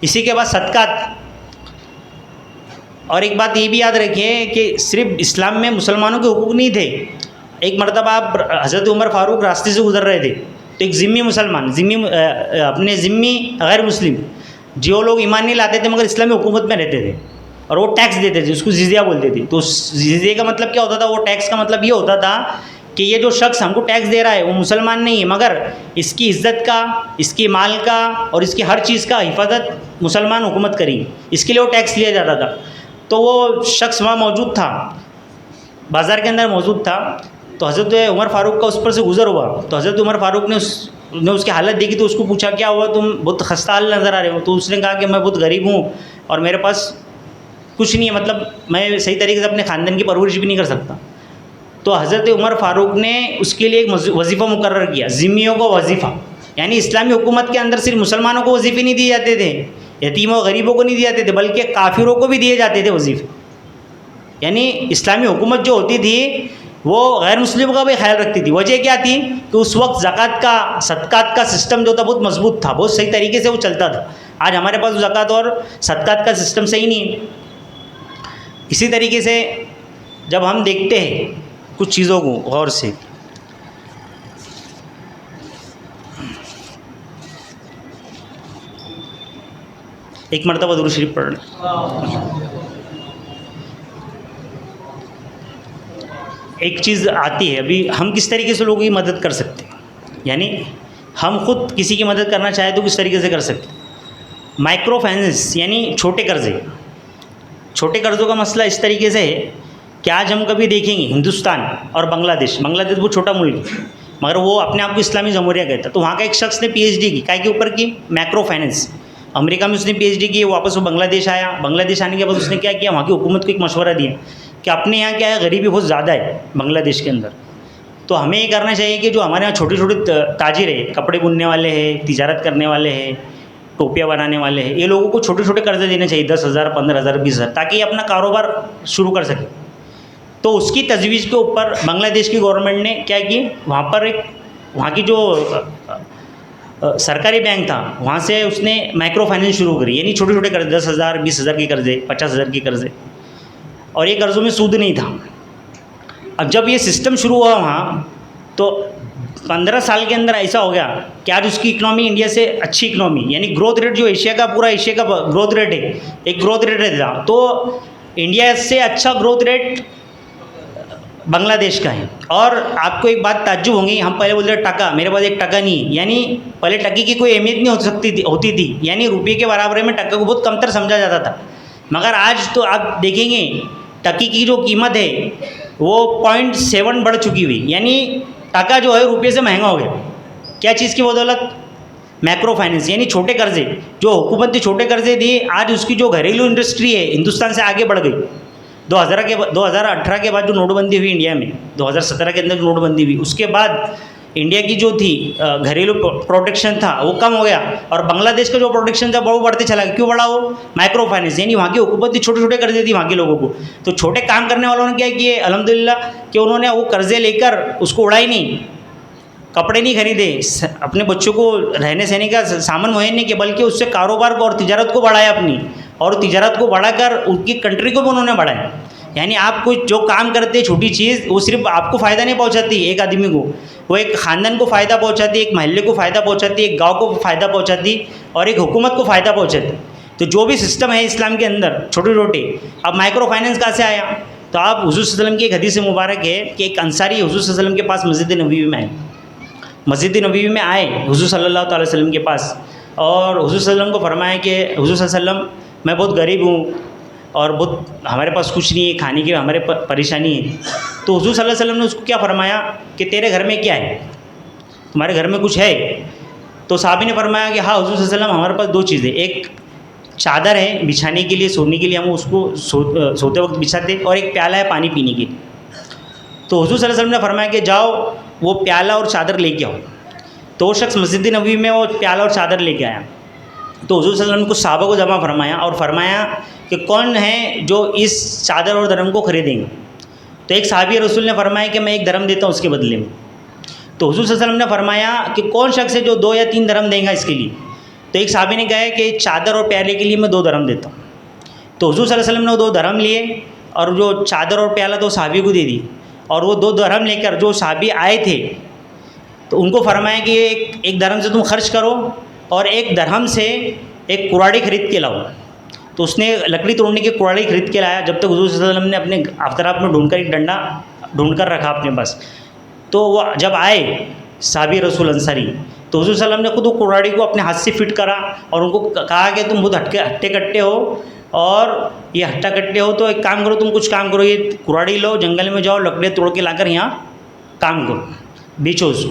S1: اسی کے بعد صدقات. اور ایک بات یہ بھی یاد رکھیے کہ صرف اسلام میں مسلمانوں کے حقوق نہیں تھے. ایک مرتبہ آپ حضرت عمر فاروق راستے سے گزر رہے تھے تو ایک ذمی مسلمان اپنے ذمی غیر مسلم جو لوگ ایمان نہیں لاتے تھے مگر اسلامی حکومت میں رہتے تھے اور وہ ٹیکس دیتے تھے، اس کو جزیہ بولتے تھے. تو جزیے کا مطلب کیا ہوتا تھا، وہ ٹیکس کا مطلب یہ ہوتا تھا کہ یہ جو شخص ہم کو ٹیکس دے رہا ہے وہ مسلمان نہیں ہے مگر اس کی عزت کا، اس کی مال کا اور اس کی ہر چیز کا حفاظت مسلمان حکومت کریں، اس کے لیے وہ ٹیکس لیا جاتا تھا. تو وہ شخص وہاں موجود تھا، بازار کے اندر موجود تھا. تو حضرت عمر فاروق کا اس پر سے گزر ہوا تو حضرت عمر فاروق نے اس کی حالت دیکھی تو اس کو پوچھا کیا ہوا، تم بہت خستہ حال نظر آ رہے ہو. تو اس نے کہا کہ میں بہت غریب ہوں اور میرے پاس کچھ نہیں ہے، مطلب میں صحیح طریقے سے اپنے خاندان کی پرورش بھی نہیں کر سکتا. تو حضرت عمر فاروق نے اس کے لیے ایک وظیفہ مقرر کیا، ذمیوں کو وظیفہ. یعنی اسلامی حکومت کے اندر صرف مسلمانوں کو وظیفے نہیں دیے جاتے تھے، یتیموں غریبوں کو نہیں دیے جاتے تھے بلکہ کافروں کو بھی دیے جاتے تھے وظیفے. یعنی اسلامی حکومت جو ہوتی تھی وہ غیر مسلموں کا بھی خیال رکھتی تھی. وجہ کیا تھی کہ اس وقت زکوٰۃ کا صدقات کا سسٹم جو تھا بہت مضبوط تھا، بہت صحیح طریقے سے وہ چلتا تھا. آج ہمارے پاس زکوٰۃ اور صدقات کا سسٹم صحیح نہیں ہے. اسی طریقے سے جب ہم دیکھتے ہیں کچھ چیزوں کو غور سے، ایک مرتبہ درود شریف پڑھ لیں. ایک چیز آتی ہے ابھی، ہم کس طریقے سے لوگوں کی مدد کر سکتے ہیں، یعنی ہم خود کسی کی مدد کرنا چاہیں تو کس طریقے سے کر سکتے ہیں. مائکرو فائننس یعنی چھوٹے قرضے. چھوٹے قرضوں کا مسئلہ اس طریقے سے ہے کہ آج ہم کبھی دیکھیں گے ہندوستان اور بنگلہ دیش بہت چھوٹا ملک ہے مگر وہ اپنے آپ کو اسلامی جمہوریہ کہتا ہے. تو وہاں کا ایک شخص نے PhD کی کے اوپر کی مائکرو فائننس. امریکہ میں اس نے PhD کی، واپس وہ بنگلہ دیش آیا. بنگلہ دیش آنے کے بعد اس نے کیا کیا، وہاں کی حکومت کو ایک مشورہ دیا کہ اپنے یہاں کیا ہے، غریبی بہت زیادہ ہے بنگلہ دیش کے اندر. تو ہمیں یہ کرنا چاہیے کہ جو ہمارے یہاں چھوٹے چھوٹے تاجر ہیں، کپڑے بننے والے ہیں، تجارت کرنے والے ہیں، ٹوپیاں بنانے والے ہیں، یہ لوگوں کو چھوٹے چھوٹے قرضے دینے چاہیے، 10,000 15,000 20,000، تاکہ یہ اپنا کاروبار شروع کر سکے. تو اس کی تجویز کے اوپر بنگلہ دیش کی گورنمنٹ نے کیا کی، وہاں کی جو سرکاری بینک تھا وہاں سے اس نے مائکرو فائننس شروع کری، یعنی چھوٹے چھوٹے قرضے، 10,000 20,000 کے قرضے، 50,000 کے قرضے، اور یہ قرضوں میں سود نہیں تھا. اب جب یہ سسٹم شروع ہوا وہاں تو 15 سال کے اندر ایسا ہو گیا کہ آج اس کی اکنامی انڈیا سے اچھی اکنامی، یعنی گروتھ ریٹ جو ایشیا کا گروتھ ریٹ ہے، ایک گروتھ ریٹ تھا، تو انڈیا سے اچھا گروتھ ریٹ بنگلہ دیش کا ہے. اور آپ کو ایک بات تعجب ہوں گی، ہم پہلے بولتے ہیں ٹکا، میرے پاس ایک ٹکا نہیں ہے، یعنی پہلے ٹکے کی کوئی اہمیت نہیں ہوتی تھی، یعنی روپے کے برابر میں ٹکا کو بہت کمتر سمجھا جاتا تھا. مگر آج تو آپ دیکھیں گے ٹکی کی جو قیمت ہے وہ 0.7 بڑھ چکی ہوئی، یعنی ٹکا جو ہے روپے سے مہنگا ہو گیا. کیا چیز کی بدولت؟ مائکرو فائننس، یعنی چھوٹے قرضے. جو حکومت نے چھوٹے قرضے دیے، آج اس کی جو گھریلو انڈسٹری ہے ہندوستان سے آگے بڑھ گئی. 2018 کے بعد جو نوٹ بندی ہوئی انڈیا میں، 2017 کے اندر نوٹ بندی ہوئی، اس کے بعد انڈیا کی جو تھی گھریلو پروڈکشن تھا وہ کم ہو گیا، اور بنگلہ دیش کا جو پروڈکشن تھا وہ بڑھتے چلا گیا. کیوں بڑھا؟ وہ مائکرو فائننس، یعنی وہاں کی حکومت نے چھوٹے چھوٹے قرضے دی وہاں کے لوگوں کو. تو چھوٹے کام کرنے والوں نے کیا کیے الحمدللہ کہ انہوں نے وہ قرضے لے کر اس کو اڑائی نہیں، کپڑے نہیں خریدے، اپنے بچوں کو رہنے سہنے کا سامان مہیا نہیں کیا، بلکہ اس سے کاروبار کو اور تجارت کو بڑھایا اپنی، اور تجارت کو بڑھا کر ان کی کنٹری کو بھی انہوں نے بڑھایا. یعنی آپ کو جو کام کرتے چھوٹی چیز، وہ صرف آپ کو فائدہ نہیں پہنچاتی ایک آدمی کو، وہ ایک خاندان کو فائدہ پہنچاتی، ایک محلے کو فائدہ پہنچاتی، ایک گاؤں کو فائدہ پہنچاتی، اور ایک حکومت کو فائدہ پہنچاتی. تو جو بھی سسٹم ہے اسلام کے اندر چھوٹے چھوٹے، اب مائکرو فائننس کہاں سے آیا؟ تو آپ حضور صلی اللہ علیہ وسلم کی ایک حدیث مبارک ہے کہ ایک انصاری حضور صلی اللہ علیہ وسلم کے پاس مسجد نبوی میں آئے. مسجد نبوی میں آئے حضور صلی اللہ تعالی وسلم کے پاس، اور حضور صلی اللہ علیہ وسلم کو فرمایا کہ حضور صلی اللہ علیہ وسلم میں بہت غریب ہوں اور ہمارے پاس کچھ نہیں ہے کھانے کی، ہمارے پریشانی ہے. تو حضور صلی اللہ علیہ وسلم نے اس کو کیا فرمایا کہ تیرے گھر میں کیا ہے، تمہارے گھر میں کچھ ہے؟ تو صحابی نے فرمایا کہ ہاں حضور صلی اللہ علیہ وسلم ہمارے پاس دو چیزیں، ایک چادر ہے بچھانے کے لیے، سونے کے لیے، ہم اس کو سوتے وقت بچھاتے، اور ایک پیالہ ہے پانی پینے کے لیے. تو حضور صلی اللہ علیہ وسلم نے فرمایا کہ جاؤ وہ پیالہ اور چادر لے کے آؤ. تو وہ شخص مسجد نبوی میں وہ پیالہ اور چادر لے کے آیا. تو حضور صلی اللہ علیہ وسلم نے کچھ صحابہ کو جمع فرمایا اور فرمایا کہ کون ہے جو اس چادر اور درہم کو خریدیں گے؟ تو ایک صحابی رسول نے فرمایا کہ میں 1 درہم دیتا ہوں اس کے بدلے میں. تو حضور صلی اللہ علیہ وسلم نے فرمایا کہ کون شخص ہے جو 2 یا 3 درہم دیں گا اس کے لیے؟ تو ایک صحابی نے کہا کہ چادر اور پیالے کے لیے میں 2 درہم دیتا ہوں. تو حضور صلی اللہ علیہ وسلم نے وہ 2 درہم لیے اور جو چادر اور پیالہ تو صحابی کو دے دی، اور وہ 2 درہم لے کر جو صحابی آئے تھے تو ان کو فرمایا کہ ایک درہم سے تم خرچ کرو اور 1 درہم سے ایک کراڑی خرید کے لاؤ. تو اس نے لکڑی توڑنے کی کراڑی خرید کے لایا، جب تک حضور صلی اللہ علیہ وسلم نے اپنے افتراف میں ڈھونڈ کر ایک ڈنڈا ڈھونڈ کر رکھا اپنے پاس. تو وہ جب آئے صحابی رسول انصاری، تو حضور صلی اللہ علیہ وسلم نے خود وہ کراڑی کو اپنے ہاتھ سے فٹ کرا اور ان کو کہا کہ تم بہت ہٹے کٹے ہو اور یہ ہٹا کٹے ہو، تو ایک کام کرو، تم کچھ کام کرو، یہ کراڑی لو، جنگل میں جاؤ، لکڑیاں توڑ کے لا کر یہاں کام کرو، بیچو اس کو.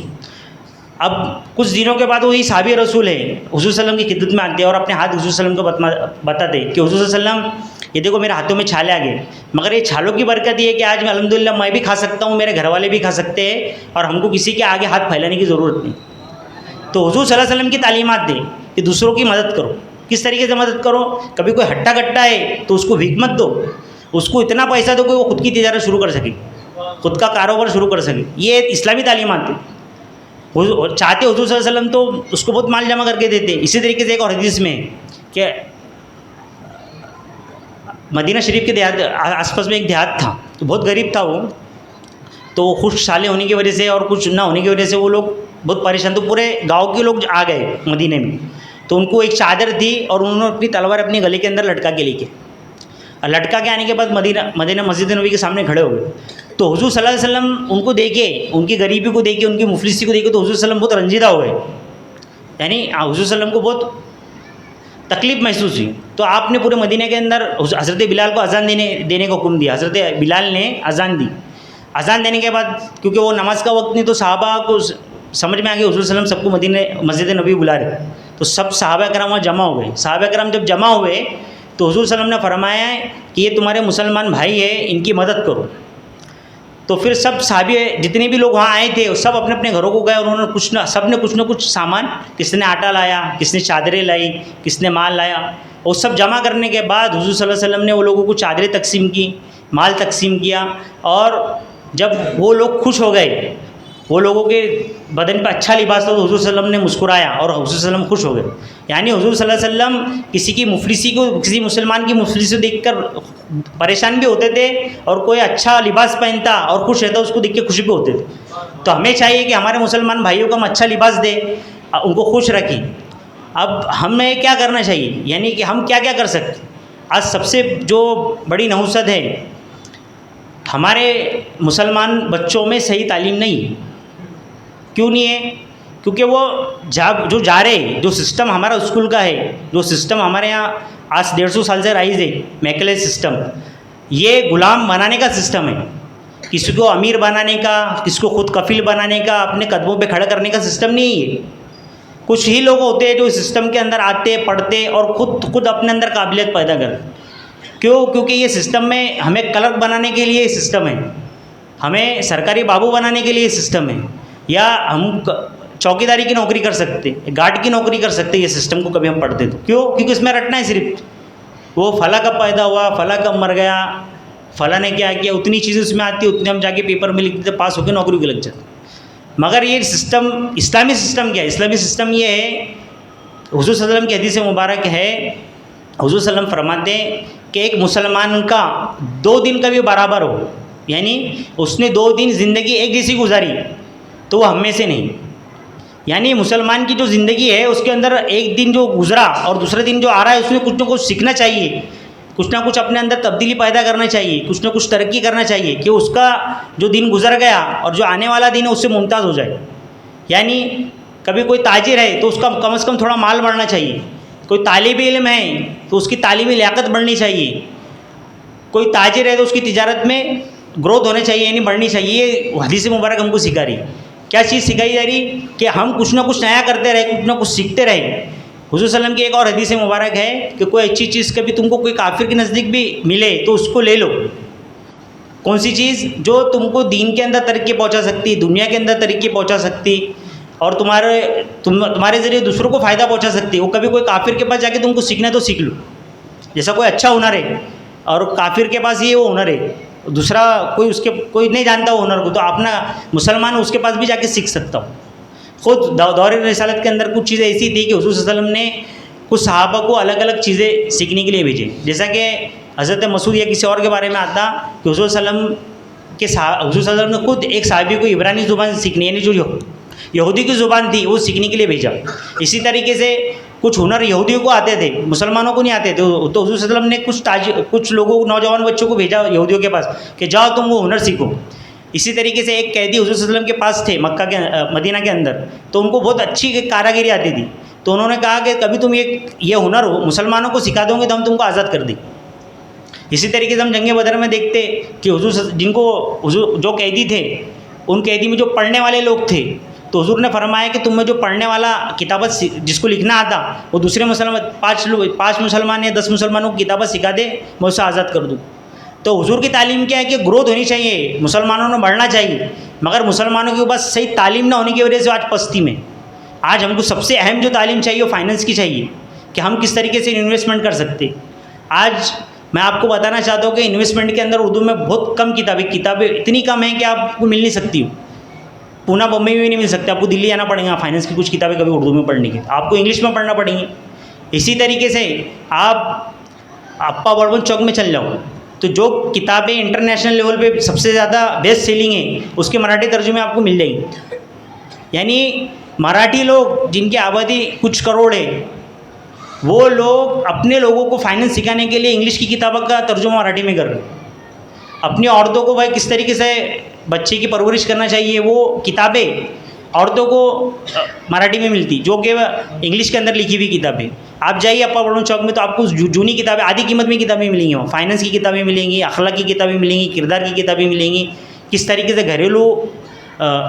S1: اب کچھ دنوں کے بعد وہی صحابی رسول ہے حضور صلی اللہ علیہ وسلم کی خدمت میں آتے اور اپنے ہاتھ حضور صلی اللہ علیہ وسلم کو بتاتے کہ حضور صلی اللہ علیہ وسلم یہ دیکھو میرے ہاتھوں میں چھالے آ گئے، مگر یہ چھالوں کی برکت یہ ہے کہ آج میں الحمدللہ میں بھی کھا سکتا ہوں، میرے گھر والے بھی کھا سکتے ہیں، اور ہم کو کسی کے آگے ہاتھ پھیلانے کی ضرورت نہیں. تو حضور صلی اللہ علیہ وسلم کی تعلیمات دیں کہ دوسروں کی مدد کرو. کس طریقے سے مدد کرو؟ کبھی کوئی ہٹا کٹا ہے تو اس کو بھیک مت دو، اس کو اتنا پیسہ دو کہ وہ خود کی تجارت شروع کر سکے، خود کا کاروبار شروع کر سکے. یہ اسلامی تعلیمات ہیں. چاہتے حضور صلی اللہ علیہ وسلم تو اس کو بہت مال جمع کر کے دیتے. اسی طریقے سے ایک اور حدیث میں کہ مدینہ شریف کے دیہات آس پاس میں ایک دیہات تھا، تو بہت غریب تھا وہ، تو خشک سالے ہونے کی وجہ سے اور کچھ نہ ہونے کی وجہ سے وہ لوگ بہت پریشان، تو پورے گاؤں کے لوگ آ گئے مدینے میں. تو ان کو ایک چادر دی اور انہوں نے اپنی تلوار اپنی گلے کے اندر لٹکا کے لے کے، اور لٹکا کے آنے کے بعد مدینہ مسجد نبی کے سامنے کھڑے ہو گئے. تو حضور صلی اللہ علیہ وسلم ان کو دیکھے، ان کی غریبی کو دیکھے، ان کی مفلسی کو دیکھے، تو حضور صلی اللہ علیہ وسلم بہت رنجیدہ ہو گئے. یعنی حضور صلی اللہ علیہ وسلم کو بہت تکلیف محسوس ہوئی. تو آپ نے پورے مدینہ کے اندر حضرت بلال کو اذان دینے کا حکم دیا. حضرت بلال نے اذان دی. اذان دینے کے بعد کیونکہ وہ نماز کا وقت نہیں، تو صحابہ کو سمجھ میں آ گیا حضور صلی اللہ علیہ وسلم سب کو مدینہ مسجد نبی بلا رہے. تو سب صحابہ کرام وہاں جمع ہو گئے. صحابہ کرام جب جمع ہوئے تو حضور صلی اللہ علیہ وسلم نے فرمایا ہے کہ یہ تمہارے مسلمان بھائی ہیں، ان کی مدد کرو. تو پھر سب صحابی جتنے بھی لوگ وہاں آئے تھے سب اپنے اپنے گھروں کو گئے، اور انہوں نے سب نے کچھ نہ کچھ سامان، کس نے آٹا لایا، کس نے چادریں لائی، کس نے مال لایا. وہ سب جمع کرنے کے بعد حضور صلی اللہ علیہ وسلم نے وہ لوگوں کو چادریں تقسیم کی، مال تقسیم کیا. اور جب وہ لوگ خوش ہو گئے، وہ لوگوں کے بدن پہ اچھا لباس تھا، تو حضور صلی اللہ علیہ وسلم نے مسکرایا اور حضور صلی اللہ علیہ وسلم خوش ہو گئے. یعنی حضور صلی اللہ علیہ وسلم کسی کی مفلسی کو، کسی مسلمان کی مفلسی کو دیکھ کر پریشان بھی ہوتے تھے، اور کوئی اچھا لباس پہنتا اور خوش رہتا اس کو دیکھ کے خوش بھی ہوتے تھے. تو ہمیں چاہیے کہ ہمارے مسلمان بھائیوں کو ہم اچھا لباس دیں، ان کو خوش رکھیں. اب ہمیں کیا کرنا چاہیے، یعنی کہ ہم کیا کیا کر سکتے. آج سب سے جو بڑی نحوست ہے، ہمارے مسلمان بچوں میں صحیح تعلیم نہیں. کیوں نہیں ہے؟ کیونکہ وہ جو جا رہے، جو سسٹم ہمارا اسکول کا ہے، جو سسٹم ہمارے یہاں آج 150 سال سے رائز ہے، میکلے سسٹم، یہ غلام بنانے کا سسٹم ہے. کسی کو امیر بنانے کا، کسی کو خود کفیل بنانے کا، اپنے قدموں پہ کھڑا کرنے کا سسٹم نہیں ہے. کچھ ہی لوگ ہوتے ہیں جو اس سسٹم کے اندر آتے، پڑھتے اور خود اپنے اندر قابلیت پیدا کرتے. کیوں؟ کیونکہ یہ سسٹم میں ہمیں کلرک بنانے کے لیے سسٹم ہے، ہمیں سرکاری بابو بنانے کے لیے سسٹم ہے، یا ہم چوکیداری کی نوکری کر سکتے، گارڈ کی نوکری کر سکتے. یہ سسٹم کو کبھی ہم پڑھتے تو کیوں؟ کیونکہ اس میں رٹنا ہے صرف. وہ فلاں کب پیدا ہوا، فلاں کب مر گیا، فلاں نے کیا کیا، اتنی چیزیں اس میں آتی، اتنے ہم جا کے پیپر میں لکھتے تھے، پاس ہو کے نوکری کو لگ جاتے. مگر یہ سسٹم اسلامی سسٹم کیا ہے؟ اسلامی سسٹم یہ ہے، حضور صلی اللہ علیہ وسلم کی حدیث مبارک ہے، حضور صلی اللہ علیہ وسلم فرماتے ہیں کہ ایک مسلمان کا 2 دن کا بھی برابر ہو، یعنی اس نے 2 دن زندگی ایک جیسی گزاری تو وہ ہم میں سے نہیں. یعنی مسلمان کی جو زندگی ہے اس کے اندر ایک دن جو گزرا اور دوسرے دن جو آ رہا ہے اس میں کچھ نہ کچھ سیکھنا چاہیے، کچھ نہ کچھ اپنے اندر تبدیلی پیدا کرنا چاہیے، کچھ نہ کچھ ترقی کرنا چاہیے کہ اس کا جو دن گزر گیا اور جو آنے والا دن ہے اس سے ممتاز ہو جائے. یعنی کبھی کوئی تاجر ہے تو اس کا کم از کم تھوڑا مال بڑھنا چاہیے، کوئی طالب علم ہے تو اس کی تعلیمی لیاقت بڑھنی چاہیے، کوئی تاجر ہے تو اس کی تجارت میں گروتھ ہونے چاہیے، یعنی بڑھنی چاہیے. یہ حدیث مبارک ہم کو سکھا رہی. کیا چیز سکھائی جا رہی؟ کہ ہم کچھ نہ کچھ نیا کرتے رہے، کچھ نہ کچھ سیکھتے رہے. حضور صلی اللہ علیہ وسلم کی ایک اور حدیث مبارک ہے کہ کوئی اچھی چیز کبھی تم کو کوئی کافر کے نزدیک بھی ملے تو اس کو لے لو. کون سی چیز؟ جو تم کو دین کے اندر ترقی پہنچا سکتی، دنیا کے اندر ترقی پہنچا سکتی، اور تمہارے ذریعے دوسروں کو فائدہ پہنچا سکتی. وہ کبھی کوئی کافر کے پاس جا کے تم کو سیکھنا تو سیکھ لو. جیسا کوئی اچھا ہنر ہے اور کافر کے پاس یہ وہ ہنر ہے، دوسرا کوئی نہیں جانتا وہ ہنر کو، تو اپنا مسلمان اس کے پاس بھی جا کے سیکھ سکتا ہوں. خود دور رسالت کے اندر کچھ چیزیں ایسی تھی کہ حضور صلی اللہ علیہ وسلم نے کچھ صحابہ کو الگ الگ چیزیں سیکھنے کے لیے بھیجے. جیسا کہ حضرت مسعود یا کسی اور کے بارے میں آتا کہ حضور صلی اللہ علیہ وسلم نے خود ایک صحابی کو عبرانی زبان سیکھنی، یعنی جو یہودی کی زبان تھی وہ سیکھنے کے لیے بھیجا. اسی طریقے سے کچھ ہنر یہودیوں کو آتے تھے، مسلمانوں کو نہیں آتے تھے، تو حضور صلی اللہ علیہ وسلم نے کچھ لوگوں، نوجوان بچوں کو بھیجا یہودیوں کے پاس کہ جاؤ تم وہ ہنر سیکھو. اسی طریقے سے ایک قیدی حضور صلی اللہ علیہ وسلم کے پاس تھے مدینہ کے اندر، تو ان کو بہت اچھی کاراگری آتی تھی. تو انہوں نے کہا کہ کبھی تم یہ ہنر مسلمانوں کو سکھا دو گے تو ہم تم کو آزاد کر دیں. اسی طریقے سے ہم جنگ بدر میں دیکھتے کہ حضور جو قیدی تھے، ان قیدی میں جو پڑھنے والے لوگ تھے، تو حضور نے فرمایا کہ تم میں جو پڑھنے والا کتابت جس کو لکھنا آتا وہ دوسرے مسلمان 5 مسلمان یا 10 مسلمانوں کو کتابت سکھا دے، میں اسے آزاد کر دوں. تو حضور کی تعلیم کیا ہے کہ گروتھ ہونی چاہیے، مسلمانوں نے بڑھنا چاہیے، مگر مسلمانوں کے پاس صحیح تعلیم نہ ہونے کی وجہ سے آج پستی میں. آج ہم کو سب سے اہم جو تعلیم چاہیے وہ فائننس کی چاہیے، کہ ہم کس طریقے سے انویسٹمنٹ کر سکتے. آج میں آپ کو بتانا چاہتا ہوں کہ انویسٹمنٹ کے اندر اردو میں بہت کم کتابیں اتنی کم ہیں کہ آپ کو مل نہیں سکتی ہوں. پونہ بمبئی میں بھی نہیں مل سکتے، آپ کو دلی آنا پڑے گا فائننس کی کچھ کتابیں کبھی اردو میں پڑھنے کی، آپ کو انگلش میں پڑھنا پڑیں گی. اسی طریقے سے آپ اپا بربن چوک میں چل جاؤ تو جو کتابیں انٹرنیشنل لیول پہ سب سے زیادہ بیسٹ سیلنگ ہیں اس کے مراٹھی ترجمے آپ کو مل جائیں گے. یعنی مراٹھی لوگ جن کی آبادی کچھ کروڑ ہے، وہ لوگ اپنے لوگوں کو فائننس سکھانے کے لیے انگلش کی کتابوں کا ترجمہ مراٹھی میں کر رہے ہیں. اپنی عورتوں کو بھائی کس طریقے سے بچے کی پرورش کرنا چاہیے وہ کتابیں عورتوں کو مراٹھی میں ملتی, جو کہ انگلش کے اندر لکھی ہوئی کتابیں. آپ جائیے اپا بڑھن چوک میں تو آپ کو جونی کتابیں آدھی قیمت میں کتابیں ملیں گی, وہاں فائننس کی کتابیں ملیں گی, اخلاق کی کتابیں ملیں گی, کردار کی کتابیں ملیں گی, کس طریقے سے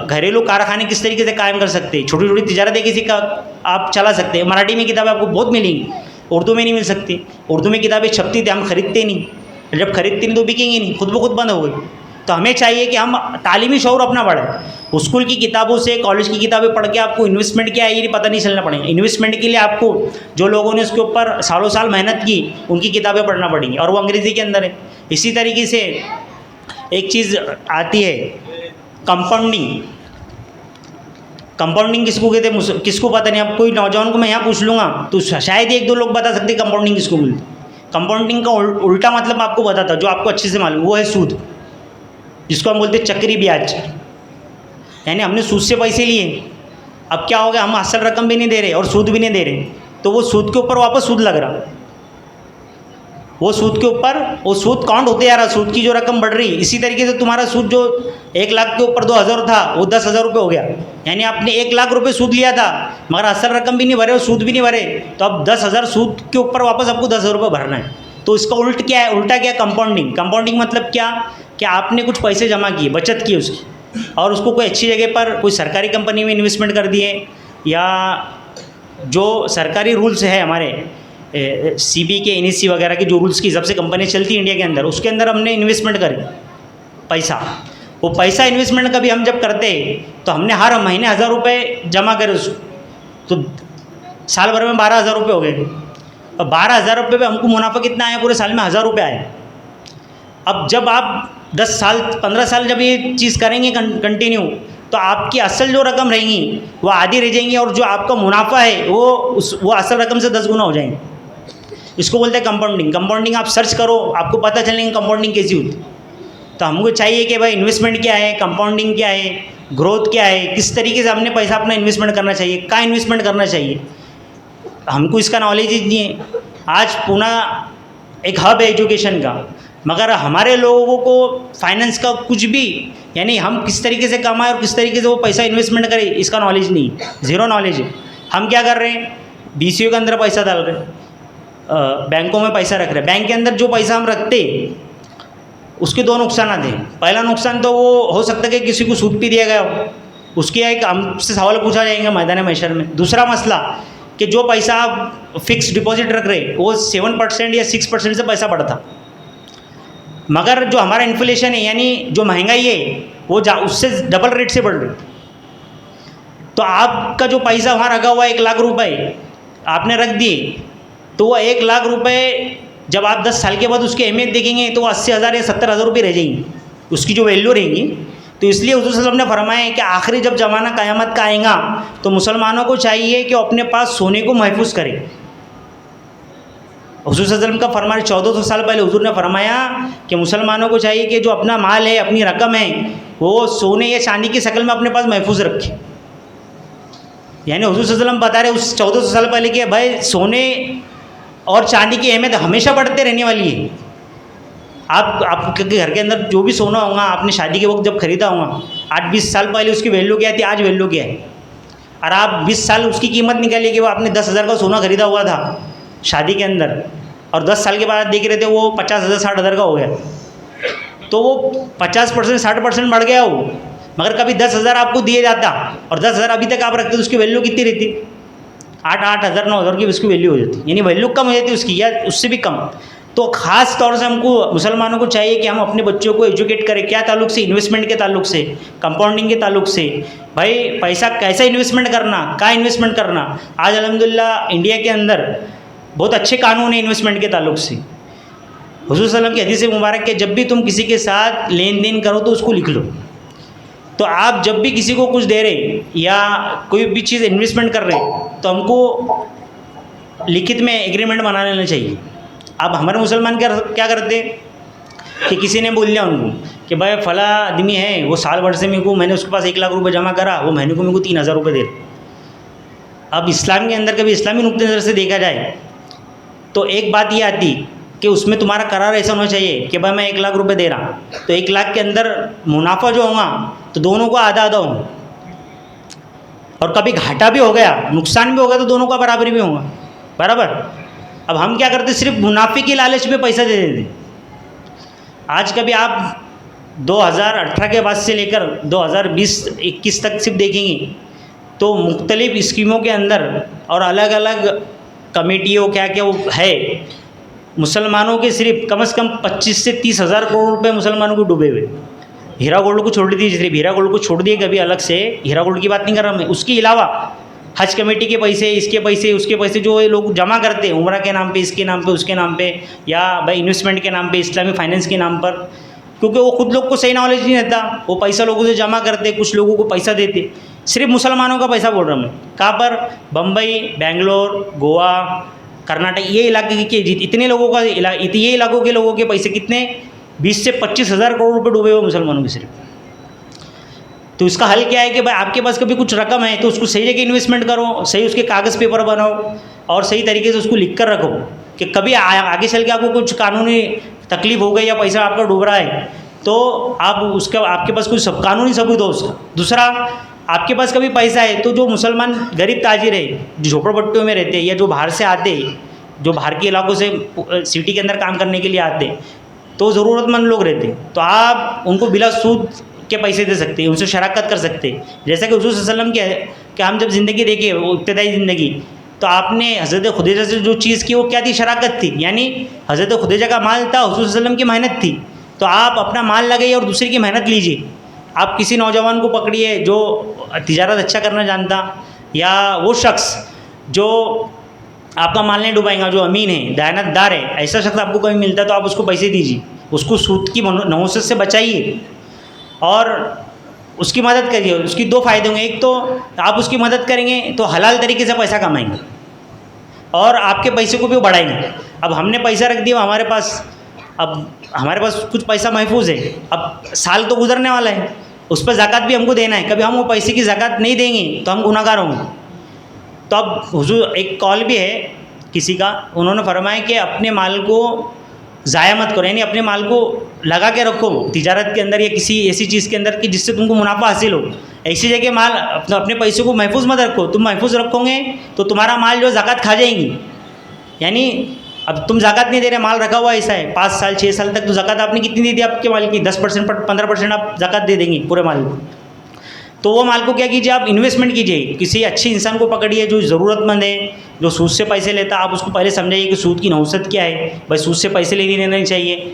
S1: گھریلو کارخانے کس طریقے سے قائم کر سکتے ہیں, چھوٹی چھوٹی تجارتیں کسی کا آپ چلا سکتے ہیں. مراٹھی میں کتابیں آپ کو بہت ملیں گی, اردو میں نہیں مل سکتی. اردو میں کتابیں چھپتی تھی, ہم خریدتے نہیں, جب خریدتے نہیں تو بکیں گی نہیں, خود بخود بند ہو گئی. تو ہمیں چاہیے کہ ہم تعلیمی شعور اپنا بڑھیں. اسکول کی کتابوں سے, کالج کی کتابیں پڑھ کے آپ کو انویسٹمنٹ کیا ہے یہ پتہ نہیں چلنا پڑے گا. انویسٹمنٹ کے لیے آپ کو جو لوگوں نے اس کے اوپر سالوں سال محنت کی ان کی کتابیں پڑھنا پڑیں گی, اور وہ انگریزی کے اندر ہے. اسی طریقے سے ایک چیز آتی ہے کمپاؤنڈنگ. کمپاؤنڈنگ کس کو کہتے ہیں, کس کو پتہ نہیں. اب کوئی نوجوان کو میں یہاں پوچھ لوں گا تو شاید ایک دو لوگ بتا سکتے کمپاؤنڈنگ کس کو ملتی. کمپاؤنڈنگ کا الٹا مطلب آپ کو بتاتا جو آپ کو اچھے سے معلوم, وہ ہے سود, جس کو ہم بولتے ہیں چکری بیاج. یعنی ہم نے سود سے پیسے لیے, اب کیا ہو گیا, ہم اصل رقم بھی نہیں دے رہے اور سود بھی نہیں دے رہے, تو وہ سود کے اوپر واپس سود لگ رہا. وہ سود کے اوپر وہ سود کاؤنٹ ہوتے جا رہا, سود کی جو رقم بڑھ رہی. اسی طریقے سے تمہارا سود جو 1 لاکھ کے اوپر 2,000 تھا وہ 10,000 روپے ہو گیا. یعنی آپ نے 1 لاکھ روپے سود لیا تھا مگر اصل رقم بھی نہیں بھرے اور سود بھی نہیں بھرے, تو اب 10,000 سود کے اوپر واپس آپ کو 10,000 روپے بھرنا ہے. تو اس کا الٹا کیا کمپاؤنڈنگ. کمپاؤنڈنگ مطلب کیا کہ آپ نے کچھ پیسے جمع کیے, بچت کی اس کی, اور اس کو کوئی اچھی جگہ پر کوئی سرکاری کمپنی میں انویسٹمنٹ کر دیے, یا جو سرکاری رولز ہے ہمارے سی بی کے NSE وغیرہ کے جو رولز کی حساب سے کمپنی چلتی ہے انڈیا کے اندر, اس کے اندر ہم نے انویسٹمنٹ کری پیسہ. وہ پیسہ انویسٹمنٹ کبھی ہم جب کرتے تو ہم نے ہر مہینے 1,000 روپے جمع کرے اس کو, تو سال بھر میں 12,000 روپے ہو گئے. اور 12,000 روپے پہ ہم کو منافع کتنا آیا, پورے سال میں 1,000 روپے آئے. اب جب آپ 10 سال 15 سال جب یہ چیز کریں گے کنٹینیو, تو آپ کی اصل جو رقم رہیں گی وہ آدھی رہ جائیں گی, اور جو آپ کا منافع ہے وہ اصل رقم سے 10 گنا ہو جائیں گے. اس کو بولتے ہیں کمپاؤنڈنگ. کمپاؤنڈنگ آپ سرچ کرو, آپ کو پتہ چلیں گے کمپاؤنڈنگ کیسی ہوتی. تو ہم کو چاہیے کہ بھائی انویسٹمنٹ کیا ہے, کمپاؤنڈنگ کیا ہے, گروتھ کیا ہے, کس طریقے سے ہم نے پیسہ اپنا انویسٹمنٹ کرنا چاہیے, کہاں انویسٹمنٹ کرنا چاہیے. ہم کو اس کا نالج ہی نہیں ہے. آج پونا ایک ہب ہے ایجوکیشن کا, مگر ہمارے لوگوں کو فائننس کا کچھ بھی, یعنی ہم کس طریقے سے کمائیں اور کس طریقے سے وہ پیسہ انویسٹمنٹ کریں اس کا نالج نہیں, زیرو نالج ہے. ہم کیا کر رہے ہیں, BCO کے اندر پیسہ ڈال رہے ہیں, بینکوں میں پیسہ رکھ رہے ہیں. بینک کے اندر جو پیسہ ہم رکھتے اس کے 2 نقصانات ہیں. پہلا نقصان تو وہ ہو سکتا ہے کہ کسی کو سود پہ دیا گیا ہو, اس کے ایک ہم سے سوال پوچھا جائے گا میدان محشر میں. دوسرا مسئلہ کہ جو پیسہ آپ فکس ڈپازٹ رکھ رہے وہ 7% یا 6% سے پیسہ بڑھتا, مگر جو ہمارا انفلیشن ہے یعنی جو مہنگائی ہے وہ اس سے ڈبل ریٹ سے بڑھ رہی. تو آپ کا جو پیسہ وہاں رکھا ہوا 1 لاکھ روپے آپ نے رکھ دیے, تو وہ 1 لاکھ روپے جب آپ 10 سال کے بعد اس کی اہمیت دیکھیں گے تو وہ 80,000 یا 70,000 روپے رہ جائیں گی, اس کی جو ویلیو رہیں گی. تو اس لیے حضور صلی اللہ علیہ وسلم نے فرمایا ہے کہ آخری جب زمانہ قیامت کا آئے گا تو مسلمانوں کو چاہیے کہ وہ اپنے پاس سونے کو محفوظ کرے. حضور صلی اللہ علیہ وسلم کا فرمان 1400 سال پہلے حضور نے فرمایا کہ مسلمانوں کو چاہیے کہ جو اپنا مال ہے, اپنی رقم ہے, وہ سونے یا چاندی کی شکل میں اپنے پاس محفوظ رکھے. یعنی حضور صلی اللہ علیہ وسلم بتا رہے اس 1400 سال پہلے کہ بھائی سونے اور چاندی کی اہمیت ہمیشہ بڑھتے رہنے والی ہے. آپ کے گھر کے اندر جو بھی سونا ہوگا آپ نے شادی کے وقت جب خریدا ہوگا, 8-20 سال پہلے اس کی ویلیو کیا تھی, آج ویلیو کیا ہے. اور آپ 20 سال اس کی قیمت نکالیے کہ وہ آپ نے 10,000 کا سونا خریدا ہوا تھا شادی کے اندر, اور 10 سال کے بعد دیکھ رہے تھے وہ 50,000 60,000 کا ہو گیا. تو وہ 50% 60% بڑھ گیا وہ, مگر کبھی 10,000 آپ کو دیے جاتا اور 10,000 ابھی تک آپ رکھتے تو اس کی ویلیو کتنی رہتی, 8,000 9,000 کی اس کی ویلیو ہو جاتی, یعنی ویلیو کم ہو جاتی اس کی یا اس سے بھی کم. تو خاص طور سے ہم کو مسلمانوں کو چاہیے کہ ہم اپنے بچوں کو ایجوکیٹ کریں. کیا تعلق سے, انویسٹمنٹ کے تعلق سے, کمپاؤنڈنگ کے تعلق سے. بھائی پیسہ کیسا انویسٹمنٹ کرنا, کہاں انویسٹمنٹ کرنا. آج الحمدللہ انڈیا کے اندر بہت اچھے قانون ہیں انویسٹمنٹ کے تعلق سے. حضور صلی اللہ علیہ وسلم کی حدیث مبارک کہ جب بھی تم کسی کے ساتھ لین دین کرو تو اس کو لکھ لو. تو آپ جب بھی کسی کو کچھ دے رہے یا کوئی بھی چیز انویسٹمنٹ کر رہے تو ہم کو لکھت میں ایگریمنٹ بنا لینا چاہیے. اب ہمارے مسلمان کیا کرتے کہ کسی نے بول دیا ان کو کہ بھائی فلاں آدمی ہے وہ سال بھر سے میں نے اس کے پاس 1 لاکھ روپے جمع کرا, وہ مہینے کو 3,000 روپے دے. اب اسلام کے اندر کبھی اسلامی نقطۂ نظر سے دیکھا جائے تو ایک بات یہ آتی کہ اس میں تمہارا قرار ایسا ہونا چاہیے کہ بھائی میں 1 لاکھ روپے دے رہا ہوں تو 1 لاکھ کے اندر منافع جو ہوگا تو دونوں کو آدھا آدھا ہوگا، اور کبھی گھاٹا بھی ہو گیا، نقصان بھی ہو گیا تو دونوں کا برابری بھی ہوگا، برابر۔ اب ہم کیا کرتے، صرف منافع کی لالچ میں پیسہ دے دیتے۔ آج کبھی آپ 2018 کے بعد سے لے کر 2020-21 تک صرف دیکھیں گے تو مختلف اسکیموں کے اندر اور الگ الگ کمیٹیوں کیا کیا وہ ہے، مسلمانوں کے صرف کم از کم 25 سے 30 ہزار کروڑ روپے مسلمانوں کو ڈوبے ہوئے۔ ہیرا گولڈ کو چھوڑ دیجیے، صرف ہیرا گولڈ کو چھوڑ دیے کبھی الگ سے، ہیرا گولڈ کی بات نہیں کر رہا میں، اس کے علاوہ حج کمیٹی کے پیسے، اس کے پیسے، اس کے پیسے جو لوگ جمع کرتے ہیں عمرہ کے نام پہ، اس کے نام پہ، اس کے نام پہ، یا بھائی انویسٹمنٹ کے نام پہ، اسلامی فائنینس کے نام پر، کیونکہ وہ خود لوگ کو صحیح نالج نہیں رہتا، وہ پیسہ لوگوں سے جمع کرتے، کچھ لوگوں کو پیسہ دیتے، صرف مسلمانوں کا پیسہ بول رہا ہوں میں، کہاں پر؟ بمبئی، بنگلور، گوا، کرناٹک، یہ علاقے کے اتنے لوگوں کا، یہ علاقوں کے لوگوں کے پیسے کتنے؟ 20 سے 25 ہزار کروڑ روپے ڈوبے ہوئے مسلمانوں کے صرف۔ تو اس کا حل کیا ہے کہ بھائی آپ کے پاس کبھی کچھ رقم ہے تو اس کو صحیح جگہ انویسٹمنٹ کرو، صحیح اس کے کاغذ پیپر بناؤ اور صحیح طریقے سے اس کو لکھ کر رکھو کہ کبھی آگے چل کے آپ کو کچھ قانونی تکلیف ہو گئی یا پیسہ آپ کا ڈوب رہا ہے تو آپ اس کا، آپ کے پاس کوئی قانونی ثبوت ہو اس کا۔ دوسرا، آپ کے پاس کبھی پیسہ ہے تو جو مسلمان غریب تاجر ہے جو جھوپڑ پٹیوں میں رہتے یا جو باہر سے آتے، جو باہر کے علاقوں سے سٹی کے اندر کام کرنے کے لیے آتے، تو ضرورت مند لوگ رہتے، تو آپ ان کو بلا سود کے پیسے دے سکتے ہیں، ان سے شراکت کر سکتے ہیں، جیسا کہ حضور صلی اللہ علیہ وسلم کے کہ ہم جب زندگی دیکھیں وہ ابتدائی زندگی تو آپ نے حضرت خدیجہ سے جو چیز کی وہ کیا تھی؟ شراکت تھی، یعنی حضرت خدیجہ کا مال تھا، حضور صلی اللہ علیہ وسلم کی محنت تھی، تو آپ اپنا مال لگائیے اور دوسرے کی محنت لیجیے۔ آپ کسی نوجوان کو پکڑیے جو تجارت اچھا کرنا جانتا، یا وہ شخص جو آپ کا مال نہیں ڈبائے گا، جو امین ہے، دیانت دار ہے، ایسا شخص آپ کو کبھی ملتا ہے تو آپ اس کو پیسے دیجیے، اس کو سود کی نحوست سے بچائیے اور اس کی مدد کریے۔ اس کی 2 فائدے ہوں گے، ایک تو آپ اس کی مدد کریں گے تو حلال طریقے سے پیسہ کمائیں گے اور آپ کے پیسے کو بھی بڑھائیں گے۔ اب ہم نے پیسہ رکھ دیا ہمارے پاس، اب ہمارے پاس کچھ پیسہ محفوظ ہے، اب سال تو گزرنے والا ہے، اس پہ زکوٰۃ بھی ہم کو دینا ہے، کبھی ہم وہ پیسے کی زکوٰۃ نہیں دیں گے تو ہم گناہ گار ہوں گے۔ تو اب حضور ایک قول بھی ہے کسی کا، انہوں نے فرمایا کہ اپنے مال کو ضائع مت کرو، یعنی اپنے مال کو لگا کے رکھو تجارت کے اندر یا کسی ایسی چیز کے اندر کہ جس سے تم کو منافع حاصل ہو، ایسی جگہ مال اپنے پیسے کو محفوظ مت رکھو، تم محفوظ رکھو گے تو تمہارا مال جو زکوٰۃ کھا جائیں گی، یعنی اب تم زکوٰۃ نہیں دے رہے، مال رکھا ہوا ایسا ہے 5 سال 6 سال تک، تو زکوٰۃ آپ نے کتنی دے دی آپ کے مال کی؟ 10% 15% آپ زکوٰۃ دے دیں گے پورے مال کو، تو وہ مال کو کیا کیجیے؟ آپ انویسٹمنٹ کیجیے، کسی اچھے انسان کو پکڑیے جو ضرورت مند ہے، جو سود سے پیسے لیتا، آپ اس کو پہلے سمجھائیے کہ سود کی نحوست کیا ہے، بھائی سود سے پیسے لینے نہیں چاہیے،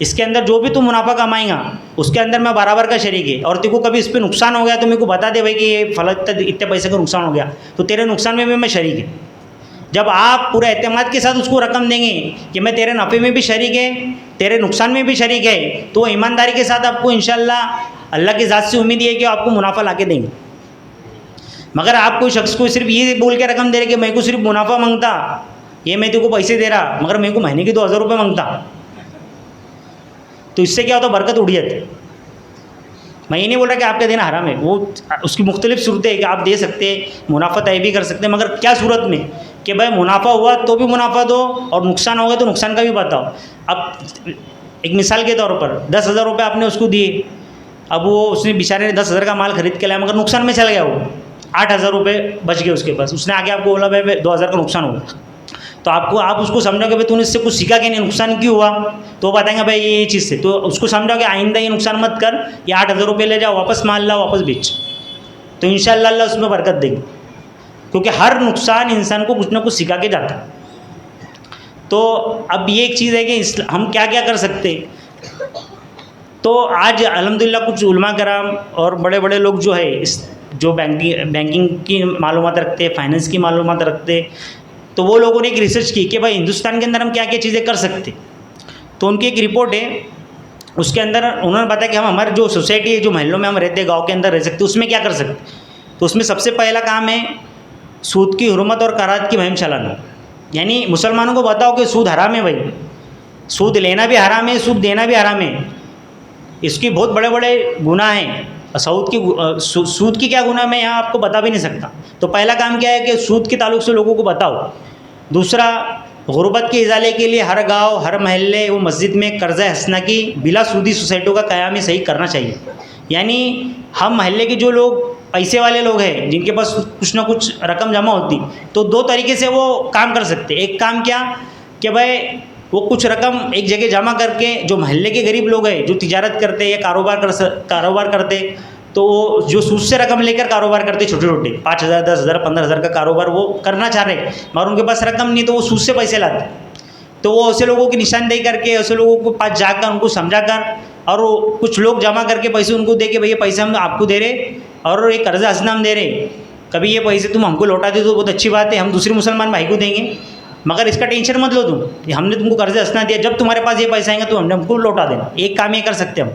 S1: اس کے اندر جو بھی تم منافع کمائیں گا اس کے اندر میں برابر کا شریک ہے، اور دیکھو کبھی اس پہ نقصان ہو گیا تو میرے کو بتا دے بھائی کہ یہ فلاں اتنے پیسے کا نقصان ہو گیا تو تیرے نقصان میں بھی میں شریک ہے۔ جب آپ پورے اعتماد کے ساتھ اس کو رقم دیں گے کہ میں تیرے نفع میں بھی شریک ہے، تیرے نقصان میں بھی شریک ہے، تو وہ ایمانداری کے ساتھ آپ کو انشاءاللہ اللہ کی ذات سے امید ہے کہ آپ کو منافع لا کے دیں گے۔ مگر آپ کوئی شخص کو صرف یہ بول کے رقم دے رہے کہ میں کو صرف منافع مانگتا، یہ میں تیرے کو پیسے دے رہا مگر میں کو مہینے کے 2,000 روپے مانگتا، تو اس سے کیا ہوتا؟ برکت اڑ جاتی۔ میں یہ نہیں بول رہا کہ آپ کا دینا حرام ہے، وہ اس کی مختلف صورتیں ہیں کہ آپ دے سکتے، منافع طے بھی کر سکتے، مگر کیا صورت میں کہ بھائی منافع ہوا تو بھی منافع دو اور نقصان ہو گیا تو نقصان کا بھی بتاؤ۔ اب ایک مثال کے طور پر 10,000 روپے آپ نے اس کو دیے، اب وہ اس نے بیچارے نے 10,000 کا مال خرید کے لایا مگر نقصان میں چل گیا، وہ 8,000 روپے بچ گئے اس کے پاس، اس نے آگے آپ کو بولا بھائی 2,000 کا نقصان ہوا، تو آپ اس کو سمجھو کہ بھائی تو نے اس سے کچھ سیکھا کہ نہیں، نقصان کیوں ہوا، تو وہ بتائیں گے بھائی یہ چیز سے، تو اس کو سمجھو کہ آئندہ یہ نقصان مت کر، یہ 8,000 روپے لے جاؤ، واپس مال لاؤ، واپس بیچ، تو انشاءاللہ اللہ اس میں برکت دے گی، کیونکہ ہر نقصان انسان کو کچھ نہ کچھ سکھا کے جاتا ہے۔ تو اب یہ ایک چیز ہے کہ ہم کیا کیا کر سکتے، تو آج الحمدللہ کچھ علماء کرام اور بڑے بڑے لوگ جو ہے جو بینکنگ کی معلومات رکھتے، فائنینس کی معلومات رکھتے، تو وہ لوگوں نے ایک ریسرچ کی کہ بھائی ہندوستان کے اندر ہم کیا کیا چیزیں کر سکتے، تو ان کی ایک رپورٹ ہے، اس کے اندر انہوں نے بتایا کہ ہم ہمارے جو سوسائٹی ہے، جو محلوں میں ہم رہتے ہیں، گاؤں کے اندر رہ سکتے، اس میں کیا کر سکتے، تو اس میں سب سے پہلا کام ہے سود کی حرمت اور کرات کی مہم چلانا، یعنی مسلمانوں کو بتاؤ کہ سود حرام ہے، بھائی سود لینا بھی حرام ہے، سود دینا بھی حرام ہے، اس کی بہت بڑے بڑے گناہ ہیں، سود کی کیا گناہ میں یہاں آپ کو بتا بھی نہیں سکتا، تو پہلا کام کیا ہے کہ سود کے تعلق سے لوگوں کو بتاؤ، دوسرا، غربت کے ازالے کے لیے ہر گاؤں ہر محلے و مسجد میں قرضہ حسنہ کی بلا سودی سوسائٹیوں کا قیام صحیح کرنا چاہیے. یعنی ہم محلے کے جو لوگ پیسے والے لوگ ہیں جن کے پاس کچھ نہ کچھ رقم جمع ہوتی تو دو طریقے سے وہ کام کر سکتے. ایک کام کیا کہ بھائی وہ کچھ رقم ایک جگہ جمع کر کے جو محلے کے غریب لوگ ہیں جو تجارت کرتے یا کاروبار کرتے تو وہ جو سود سے رقم لے کر کاروبار کرتے چھوٹے چھوٹے 5,000 10,000 15,000 کا کاروبار وہ کرنا چاہ رہے مگر ان کے پاس رقم نہیں تو وہ سود سے پیسے لاتے. تو وہ ایسے لوگوں کی نشاندہی کر کے ایسے لوگوں کو پاس جا کر ان کو سمجھا کر اور وہ کچھ لوگ جمع کر کے پیسے ان کو دے کے بھئی یہ پیسے ہم آپ کو دے رہے اور یہ قرضہ حسنہ ہم دے رہے, کبھی یہ پیسے تم ہم کو لوٹا دے تو بہت اچھی بات ہے, ہم دوسرے مسلمان بھائی کو دیں گے مگر اس کا ٹینشن مت لو تم, ہم نے تم کو قرضہ حسنہ دیا, جب تمہارے پاس یہ پیسہ آئیں گا تو ہم کو لوٹا دینا. ایک کام یہ کر سکتے ہم.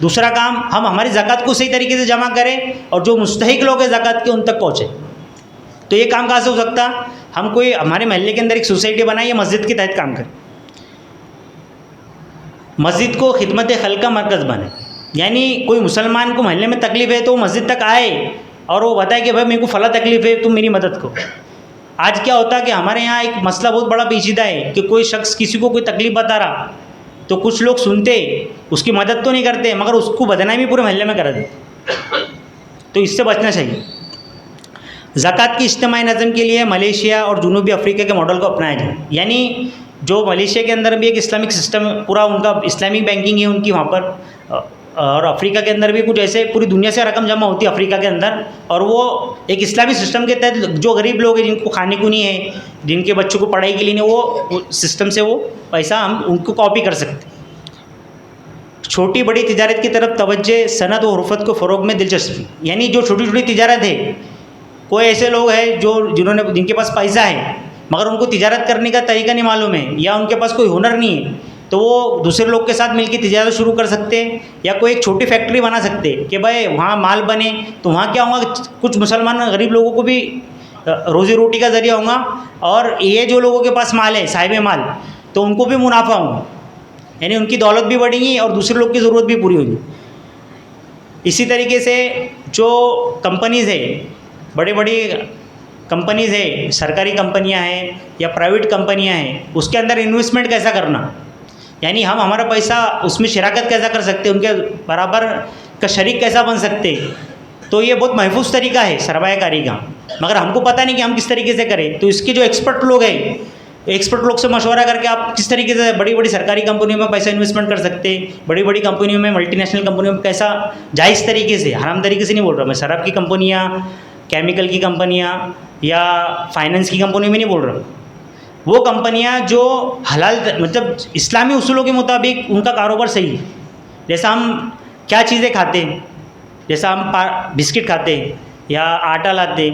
S1: دوسرا کام, ہم ہماری زکوٰۃ کو صحیح طریقے سے جمع کریں اور جو مستحق لوگ ہیں زکوٰۃ کے ان تک پہنچے. تو یہ کام کہاں سے ہو سکتا, ہم کوئی ہمارے محلے کے اندر ایک سوسائٹی بنائیں یا مسجد کے تحت کام کریں, مسجد کو خدمت خلق کا مرکز بنے. یعنی کوئی مسلمان کو محلے میں تکلیف ہے تو وہ مسجد تک آئے اور وہ بتائے کہ بھائی میرے کو فلاں تکلیف ہے تم میری مدد کرو. آج کیا ہوتا ہے کہ ہمارے یہاں ایک مسئلہ بہت بڑا پیچیدہ ہے کہ کوئی شخص کسی کو کوئی تکلیف بتا رہا تو کچھ لوگ سنتے اس کی مدد تو نہیں کرتے مگر اس کو بدنامی پورے محلے میں کر دیتے. تو اس سے بچنا چاہیے. زکوٰۃ کی اجتماعی نظم کے لیے ملیشیا اور جنوبی افریقہ کے ماڈل کو اپنایا جائے. یعنی جو ملیشیا کے اندر بھی ایک اسلامک سسٹم پورا ان کا اسلامک بینکنگ ہے ان کی وہاں پر, اور افریقہ کے اندر بھی کچھ ایسے پوری دنیا سے رقم جمع ہوتی ہے افریقہ کے اندر, اور وہ ایک اسلامی سسٹم کے تحت جو غریب لوگ ہیں جن کو کھانے کو نہیں ہے, جن کے بچوں کو پڑھائی کے لیے نہیں, وہ سسٹم سے وہ پیسہ ہم ان کو کاپی کر سکتے. چھوٹی بڑی تجارت کی طرف توجہ, صنعت و حرفت کو فروغ میں دلچسپی. یعنی جو چھوٹی چھوٹی تجارت ہے, کوئی ایسے لوگ ہیں جن کے پاس پیسہ ہے مگر ان کو تجارت کرنے کا طریقہ نہیں معلوم ہے یا ان کے پاس کوئی ہنر نہیں ہے تو وہ دوسرے لوگ کے ساتھ مل کے تجارت شروع کر سکتے, یا کوئی ایک چھوٹی فیکٹری بنا سکتے کہ بھائی وہاں مال بنے تو وہاں کیا ہوگا, کچھ مسلمان غریب لوگوں کو بھی روزی روٹی کا ذریعہ ہوگا, اور یہ جو لوگوں کے پاس مال ہے صاحب مال تو ان کو بھی منافع ہوگا. یعنی ان کی دولت بھی بڑھے گی اور دوسرے لوگ کی ضرورت بھی پوری ہوگی. اسی طریقے سے جو کمپنیز ہے, بڑی بڑی کمپنیز ہے, سرکاری کمپنیاں ہیں یا پرائیویٹ کمپنیاں ہیں, اس کے اندر انویسٹمنٹ کیسا کرنا, یعنی ہم ہمارا پیسہ اس میں شراکت کیسا کر سکتے, ان کے برابر کا شریک کیسا بن سکتے. تو یہ بہت محفوظ طریقہ ہے سرمایہ کاری کا, مگر ہم کو پتہ نہیں کہ ہم کس طریقے سے کریں. تو اس کے جو ایکسپرٹ لوگ ہیں, ایکسپرٹ لوگ سے مشورہ کر کے آپ کس طریقے سے بڑی بڑی سرکاری کمپنیوں میں پیسہ انویسٹمنٹ کر سکتے, بڑی بڑی کمپنیوں میں, ملٹی نیشنل کمپنیوں میں کیسا جائز طریقے سے, حرام طریقے سے نہیں بول رہا میں, شراب کی کمپنیاں, کیمیکل کی کمپنیاں یا فائننس کی کمپنیوں میں نہیں بول رہا, وہ کمپنیاں جو حلال مطلب اسلامی اصولوں کے مطابق ان کا کاروبار صحیح ہے. جیسا ہم کیا چیزیں کھاتے ہیں, جیسا ہم بسکٹ کھاتے ہیں یا آٹا لاتے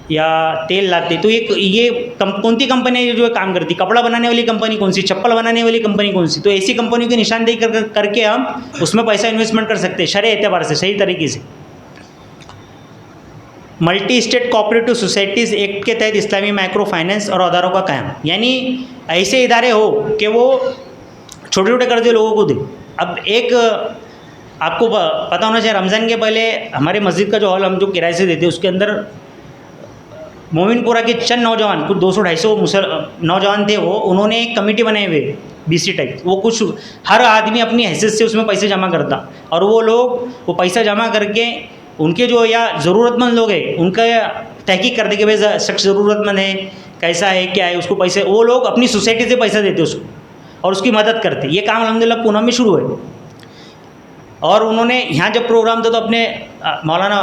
S1: یا تیل لاتے, تو یہ کون سی کمپنی جو کام کرتی, کپڑا بنانے والی کمپنی کون سی, چپل بنانے والی کمپنی کون سی, تو ایسی کمپنیوں کی نشاندہی کر کے ہم اس میں پیسہ انویسٹمنٹ کر سکتے ہیں شرعی اعتبار سے صحیح طریقے سے. Multi state cooperative societies act کے تحت اسلامی مائکرو فائننس اور اداروں کا قیام. یعنی ایسے ادارے ہو کہ وہ چھوٹے چھوٹے قرضے لوگوں کو دے. اب ایک آپ کو پتہ ہونا چاہیے, رمضان کے پہلے ہمارے مسجد کا جو ہال ہم جو کرائے سے دیتے اس کے اندر مومن پورہ کے چند نوجوان, کچھ 200-250 نوجوان تھے, وہ انہوں نے ایک کمیٹی بنائے ہوئے BC ٹائپ. وہ کچھ ہر آدمی اپنی حیثیت سے اس میں پیسے جمع کرتا, اور وہ لوگ وہ پیسہ جمع کر کے ان کے جو یا ضرورت مند لوگ ہیں ان کا تحقیق کرتے کہ بھائی شخص ضرورت مند ہے, کیسا ہے, کیا ہے, اس کو پیسے, وہ لوگ اپنی سوسائٹی سے پیسہ دیتے اس کو اور اس کی مدد کرتے. یہ کام الحمدللہ پونہ میں شروع ہے. اور انہوں نے یہاں جب پروگرام تھا تو اپنے مولانا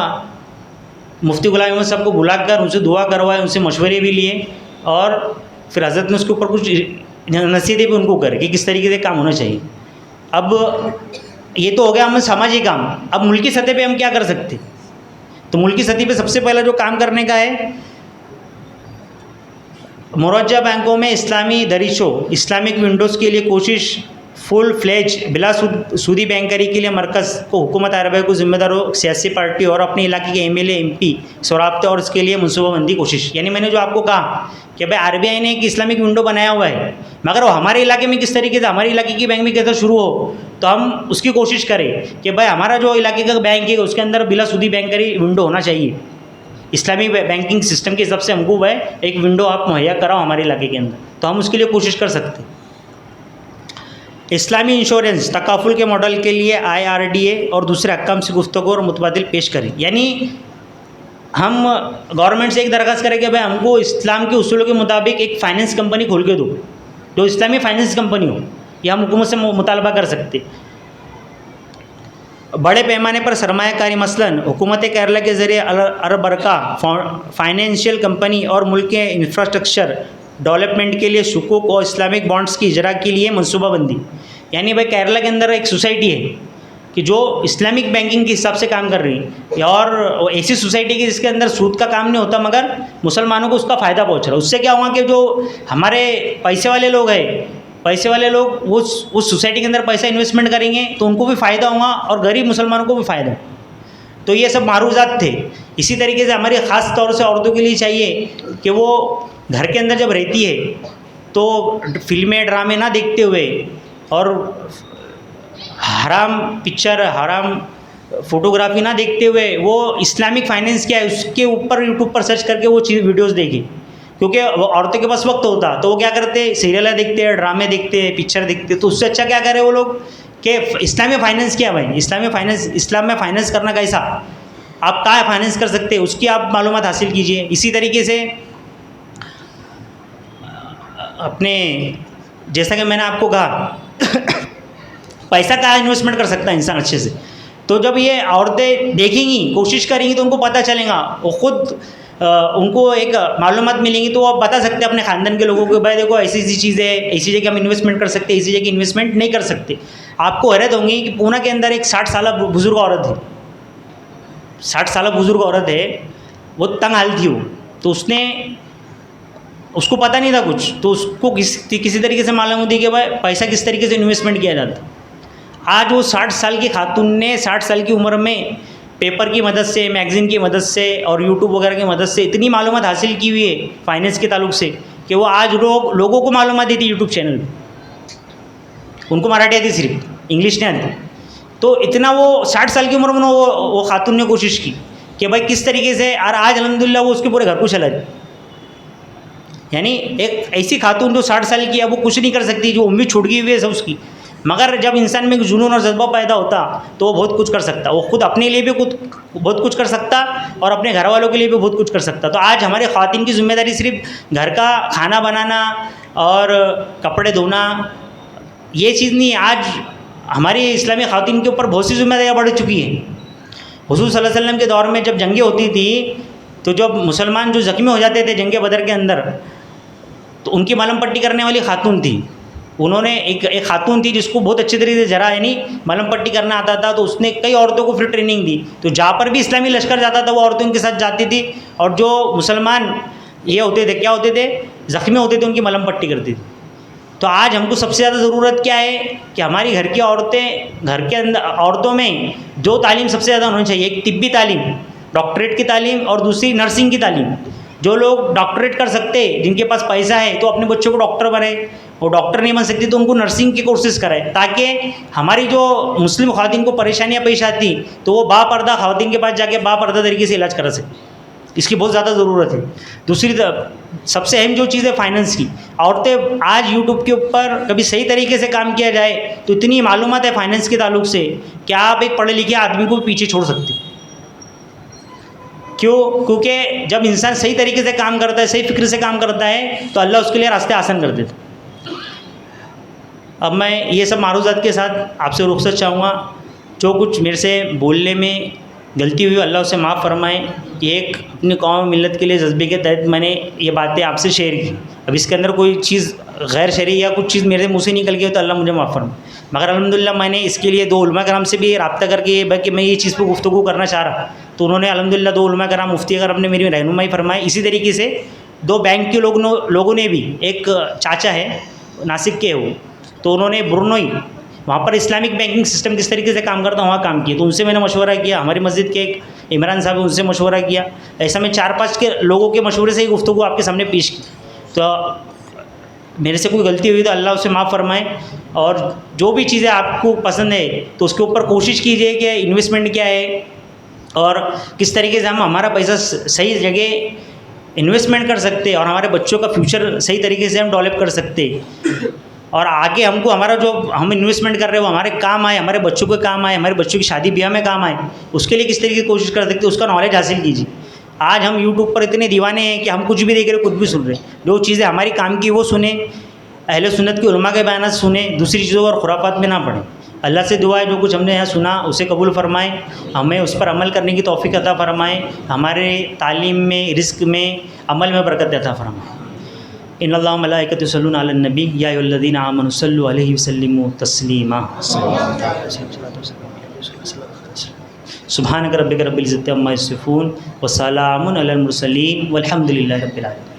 S1: مفتی غلام احمد صاحب کو بلا کر ان سے دعا کروائے, ان سے مشورے بھی لیے, اور پھر حضرت نے اس کے اوپر کچھ نصیحتیں بھی ان کو کرے کہ کس طریقے سے کام ہونا چاہیے. اب یہ تو ہو گیا ہم سماجی کام. اب ملکی سطح پہ ہم کیا کر سکتے, تو ملکی سطح پہ سب سے پہلا جو کام کرنے کا ہے, مرجع بینکوں میں اسلامی دریچوں, اسلامک ونڈوز کے لیے کوشش, فل فلیج بلا سودی بینکری کے لیے مرکز کو, حکومت عربیہ کو ذمہ داروں, سیاسی پارٹی اور اپنے علاقے کے MLA MP سے رابطے اور اس کے لیے منصوبہ بندی کوشش. یعنی میں نے جو آپ کو کہا کہ بھائی RBI نے ایک اسلامک ونڈو بنایا ہوا ہے, مگر وہ ہمارے علاقے میں کس طریقے سے, ہمارے علاقے کی بینک میں کیسے شروع ہو, تو ہم اس کی کوشش کریں کہ بھائی ہمارا جو علاقے کا بینک ہے اس کے اندر بلا سودی بینکری ونڈو ہونا چاہیے. اسلامی بینکنگ سسٹم کے حساب سے ہم کو ایک ونڈو آپ مہیا کراؤ ہمارے علاقے کے اندر، تو ہم اس کے لیے کوشش کر سکتے ہیں۔ اسلامی انشورنس تکافل کے ماڈل کے لیے IRDA اور دوسرے حکام سے گفتگو اور متبادل پیش کریں، یعنی ہم گورنمنٹ سے ایک درخواست کریں کہ بھائی ہم کو اسلام کے اصولوں کے مطابق ایک فائنینس کمپنی کھول کے دو جو اسلامی فائنینس کمپنی ہو، یہ ہم حکومت سے مطالبہ کر سکتے۔ بڑے پیمانے پر سرمایہ کاری مثلاً حکومت کیرلا کے ذریعے ارب ارکا فائنینشیل کمپنی اور ملک کے انفراسٹرکچر ڈیولپمنٹ کے لیے سکوک اور اسلامک بانڈز کی اجرا کے لیے منصوبہ بندی، یعنی بھائی کیرلا کے اندر ایک سوسائٹی ہے کہ جو اسلامک بینکنگ کے حساب سے کام کر رہی ہے، اور ایسی سوسائٹی کی جس کے اندر سود کا کام نہیں ہوتا مگر مسلمانوں کو اس کا فائدہ پہنچ رہا ہے۔ اس سے کیا ہوا کہ جو ہمارے پیسے والے لوگ ہیں، پیسے والے لوگ اس سوسائٹی کے اندر پیسہ انویسٹمنٹ کریں گے تو ان کو بھی فائدہ ہوگا اور غریب مسلمانوں کو بھی فائدہ ہوگا۔ تو یہ سب معروضات تھے۔ اسی طریقے سے ہماری خاص طور سے عورتوں کے لیے چاہیے کہ وہ گھر کے اندر جب رہتی ہے تو فلمیں ڈرامے نہ دیکھتے ہوئے اور حرام پکچر حرام فوٹوگرافی نہ دیکھتے ہوئے وہ اسلامک فائنینس کیا ہے اس کے اوپر یوٹیوب پر سرچ کر کے وہ ویڈیوز دیکھیں، کیونکہ عورتوں کے پاس وقت ہوتا تو وہ کیا کرتے، سیریلیں دیکھتے، ڈرامے دیکھتے، پکچر دیکھتے، تو اس سے اچھا کیا کرے وہ لوگ کہ اسلامی فائنینس کیا بھائی، اسلام میں فائنینس کرنا کیسا، آپ کہاں فائنینس کر سکتے اس کی آپ معلومات حاصل کیجئے۔ اسی طریقے سے اپنے جیسا کہ میں نے آپ کو کہا پیسہ کہاں انویسٹمنٹ کر سکتا ہے انسان اچھے سے، تو جب یہ عورتیں دیکھیں گی، کوشش کریں گی تو ان کو پتہ چلے گا، وہ خود ان کو ایک معلومات ملیں گی تو وہ بتا سکتے ہیں اپنے خاندان کے لوگوں کو، بھائی دیکھو ایسی ایسی چیز ہے، ایسی جگہ ہم انویسٹمنٹ کر سکتے ہیں، ایسی جگہ انویسٹمنٹ نہیں کر سکتے۔ آپ کو حیرت ہوں گی کہ پونا کے اندر ایک 60 سالہ بزرگ عورت ہے، 60 سالہ بزرگ عورت ہے، وہ تنگ حال تھی وہ، تو اس کو پتہ نہیں تھا کچھ، تو اس کو کسی طریقے سے معلوم ہوتی کہ بھائی پیسہ کس طریقے سے انویسٹمنٹ کیا جاتا۔ آج وہ 60 سال کی خاتون نے 60 سال کی عمر میں پیپر کی مدد سے، میگزین کی مدد سے اور یوٹیوب وغیرہ کی مدد سے اتنی معلومات حاصل کی ہوئی ہے فائنینس کے تعلق سے کہ وہ آج لوگوں کو معلومات دیتی یوٹیوب چینل پہ، ان کو مراٹھی آتی صرف، انگلش نہیں آتی۔ تو اتنا وہ 60 سال کی عمر میں وہ خاتون نے کوشش کی کہ بھائی کس طریقے سے، اور آج الحمدللہ وہ اس کے پورے گھر کو چلا دی۔ یعنی ایک ایسی خاتون جو 60 سال کی ہے وہ کچھ نہیں کر سکتی، جو امید چھوٹ گئی ہوئی ہے سب اس کی، مگر جب انسان میں جنون اور جذبہ پیدا ہوتا تو وہ بہت کچھ کر سکتا، وہ خود اپنے لیے بھی بہت کچھ کر سکتا اور اپنے گھر والوں کے لیے بھی بہت کچھ کر سکتا۔ تو آج ہمارے خواتین کی ذمہ داری صرف گھر کا کھانا بنانا اور کپڑے دھونا یہ چیز نہیں ہے، آج ہماری اسلامی خواتین کے اوپر بہت سی ذمہ داریاں بڑھ چکی ہیں۔ حضور صلی اللہ علیہ وسلم کے دور میں جب جنگیں ہوتی تھی تو جب مسلمان جو زخمی ہو جاتے تھے جنگ بدر کے اندر تو ان کی ملم پٹی کرنے والی خاتون تھی، انہوں نے ایک خاتون تھی جس کو بہت اچھے طریقے سے جرا یعنی ملم پٹی کرنا آتا تھا، تو اس نے کئی عورتوں کو پھر ٹریننگ دی، تو جہاں پر بھی اسلامی لشکر جاتا تھا وہ عورتیں ان کے ساتھ جاتی تھی، اور جو مسلمان یہ ہوتے تھے کیا ہوتے تھے زخمی ہوتے تھے ان کی ملم پٹی کرتی تھی۔ تو آج ہم کو سب سے زیادہ ضرورت کیا ہے کہ ہماری گھر کی عورتیں، گھر کے اندر عورتوں میں دو تعلیم سب سے زیادہ ہونی چاہیے، ایک طبی تعلیم ڈاکٹریٹ کی تعلیم اور دوسری نرسنگ کی تعلیم۔ جو لوگ ڈاکٹریٹ کر سکتے جن کے پاس پیسہ ہے تو اپنے بچوں کو ڈاکٹر بنائے، وہ ڈاکٹر نہیں بن سکتی تو ان کو نرسنگ کی کورسز کرائے، تاکہ ہماری جو مسلم خواتین کو پریشانیاں پیش آتی تو وہ با پردہ خواتین کے پاس جا کے با پردہ طریقے سے علاج کرا سکے، اس کی بہت زیادہ ضرورت ہے۔ دوسری سب سے اہم جو چیز ہے فائننس کی، عورتیں آج یوٹیوب کے اوپر کبھی صحیح طریقے سے کام کیا جائے تو اتنی معلومات ہے فائننس کے تعلق سے کہ آپ ایک پڑھے لکھے آدمی کو پیچھے چھوڑ سکتے ہیں۔ کیونکہ جب انسان صحیح طریقے سے کام کرتا ہے، صحیح فکر سے کام کرتا ہے تو اللہ اس کے لیے راستے آسان کر دیتا۔ اب میں یہ سب معروضات کے ساتھ آپ سے رخصت چاہوں گا، جو کچھ میرے سے بولنے میں غلطی ہوئی اللہ اسے معاف فرمائیں۔ یہ ایک اپنی قوم ملت کے لیے جذبے کے تحت میں نے یہ باتیں آپ سے شیئر کی، اب اس کے اندر کوئی چیز غیر شرعی یا کچھ چیز میرے منہ سے نکل گئی تو اللہ مجھے معاف فرمائے، مگر الحمدللہ میں نے اس کے لیے 2 علماء کرام سے بھی رابطہ کر کے کہ میں یہ چیز پہ گفتگو کرنا چاہ رہا تو انہوں نے الحمدللہ 2 علماء کرام مفتی اکرم نے میری رہنمائی فرمائی۔ اسی طریقے سے 2 بینک کے لوگوں نے بھی، ایک چاچا ہے ناسک کے وہ، تو انہوں نے برنوئی وہاں پر اسلامک بینکنگ سسٹم کس طریقے سے کام کرتا وہاں کام کیا، تو ان سے میں نے مشورہ کیا، ہماری مسجد کے ایک عمران صاحب ان سے مشورہ کیا، ایسا میں 4-5 کے لوگوں کے مشورے سے ہی گفتگو آپ کے سامنے پیش کی۔ تو میرے سے کوئی غلطی ہوئی تو اللہ اسے معاف فرمائے، اور جو بھی چیزیں آپ کو پسند ہے تو اس کے اوپر کوشش کیجئے کہ انویسٹمنٹ کیا ہے اور کس طریقے سے ہم ہمارا پیسہ صحیح جگہ انویسٹمنٹ کر سکتے اور ہمارے بچوں کا فیوچر صحیح طریقے سے ہم ڈیولپ کر سکتے اور آگے ہم کو ہمارا جو ہم انویسٹمنٹ کر رہے ہیں وہ ہمارے کام آئے, ہمارے بچوں کے کام آئے, ہمارے بچوں کی شادی بیاہ میں کام آئے, اس کے لیے کس طریقے کی کوشش کر سکتے, اس کا نالج حاصل کیجیے. آج ہم یوٹیوب پر اتنے دیوانے ہیں کہ ہم کچھ بھی دیکھ رہے کچھ بھی سن رہے ہیں. جو چیزیں ہماری کام کی وہ سنیں, اہل سنت کی علماء کے بیانات سنیں, دوسری چیزوں اور خرافات میں نہ پڑیں. اللہ سے دعا ہے جو کچھ ہم نے یہاں سنا اسے قبول فرمائیں, ہمیں اس پر عمل کرنے کی توفیق عطا فرمائیں, ہمارے تعلیم میں, رزق میں, عمل میں برکت عطا فرمائیں. ان اللہ و ملائکۃ یصلون علی النبی یا ایھا الذین آمنوا صلوا علیہ وسلموا تسلیما. سبحانک ربک رب العزۃ عما یصفون وسلام علی المرسلین والحمد للہ رب العالمین.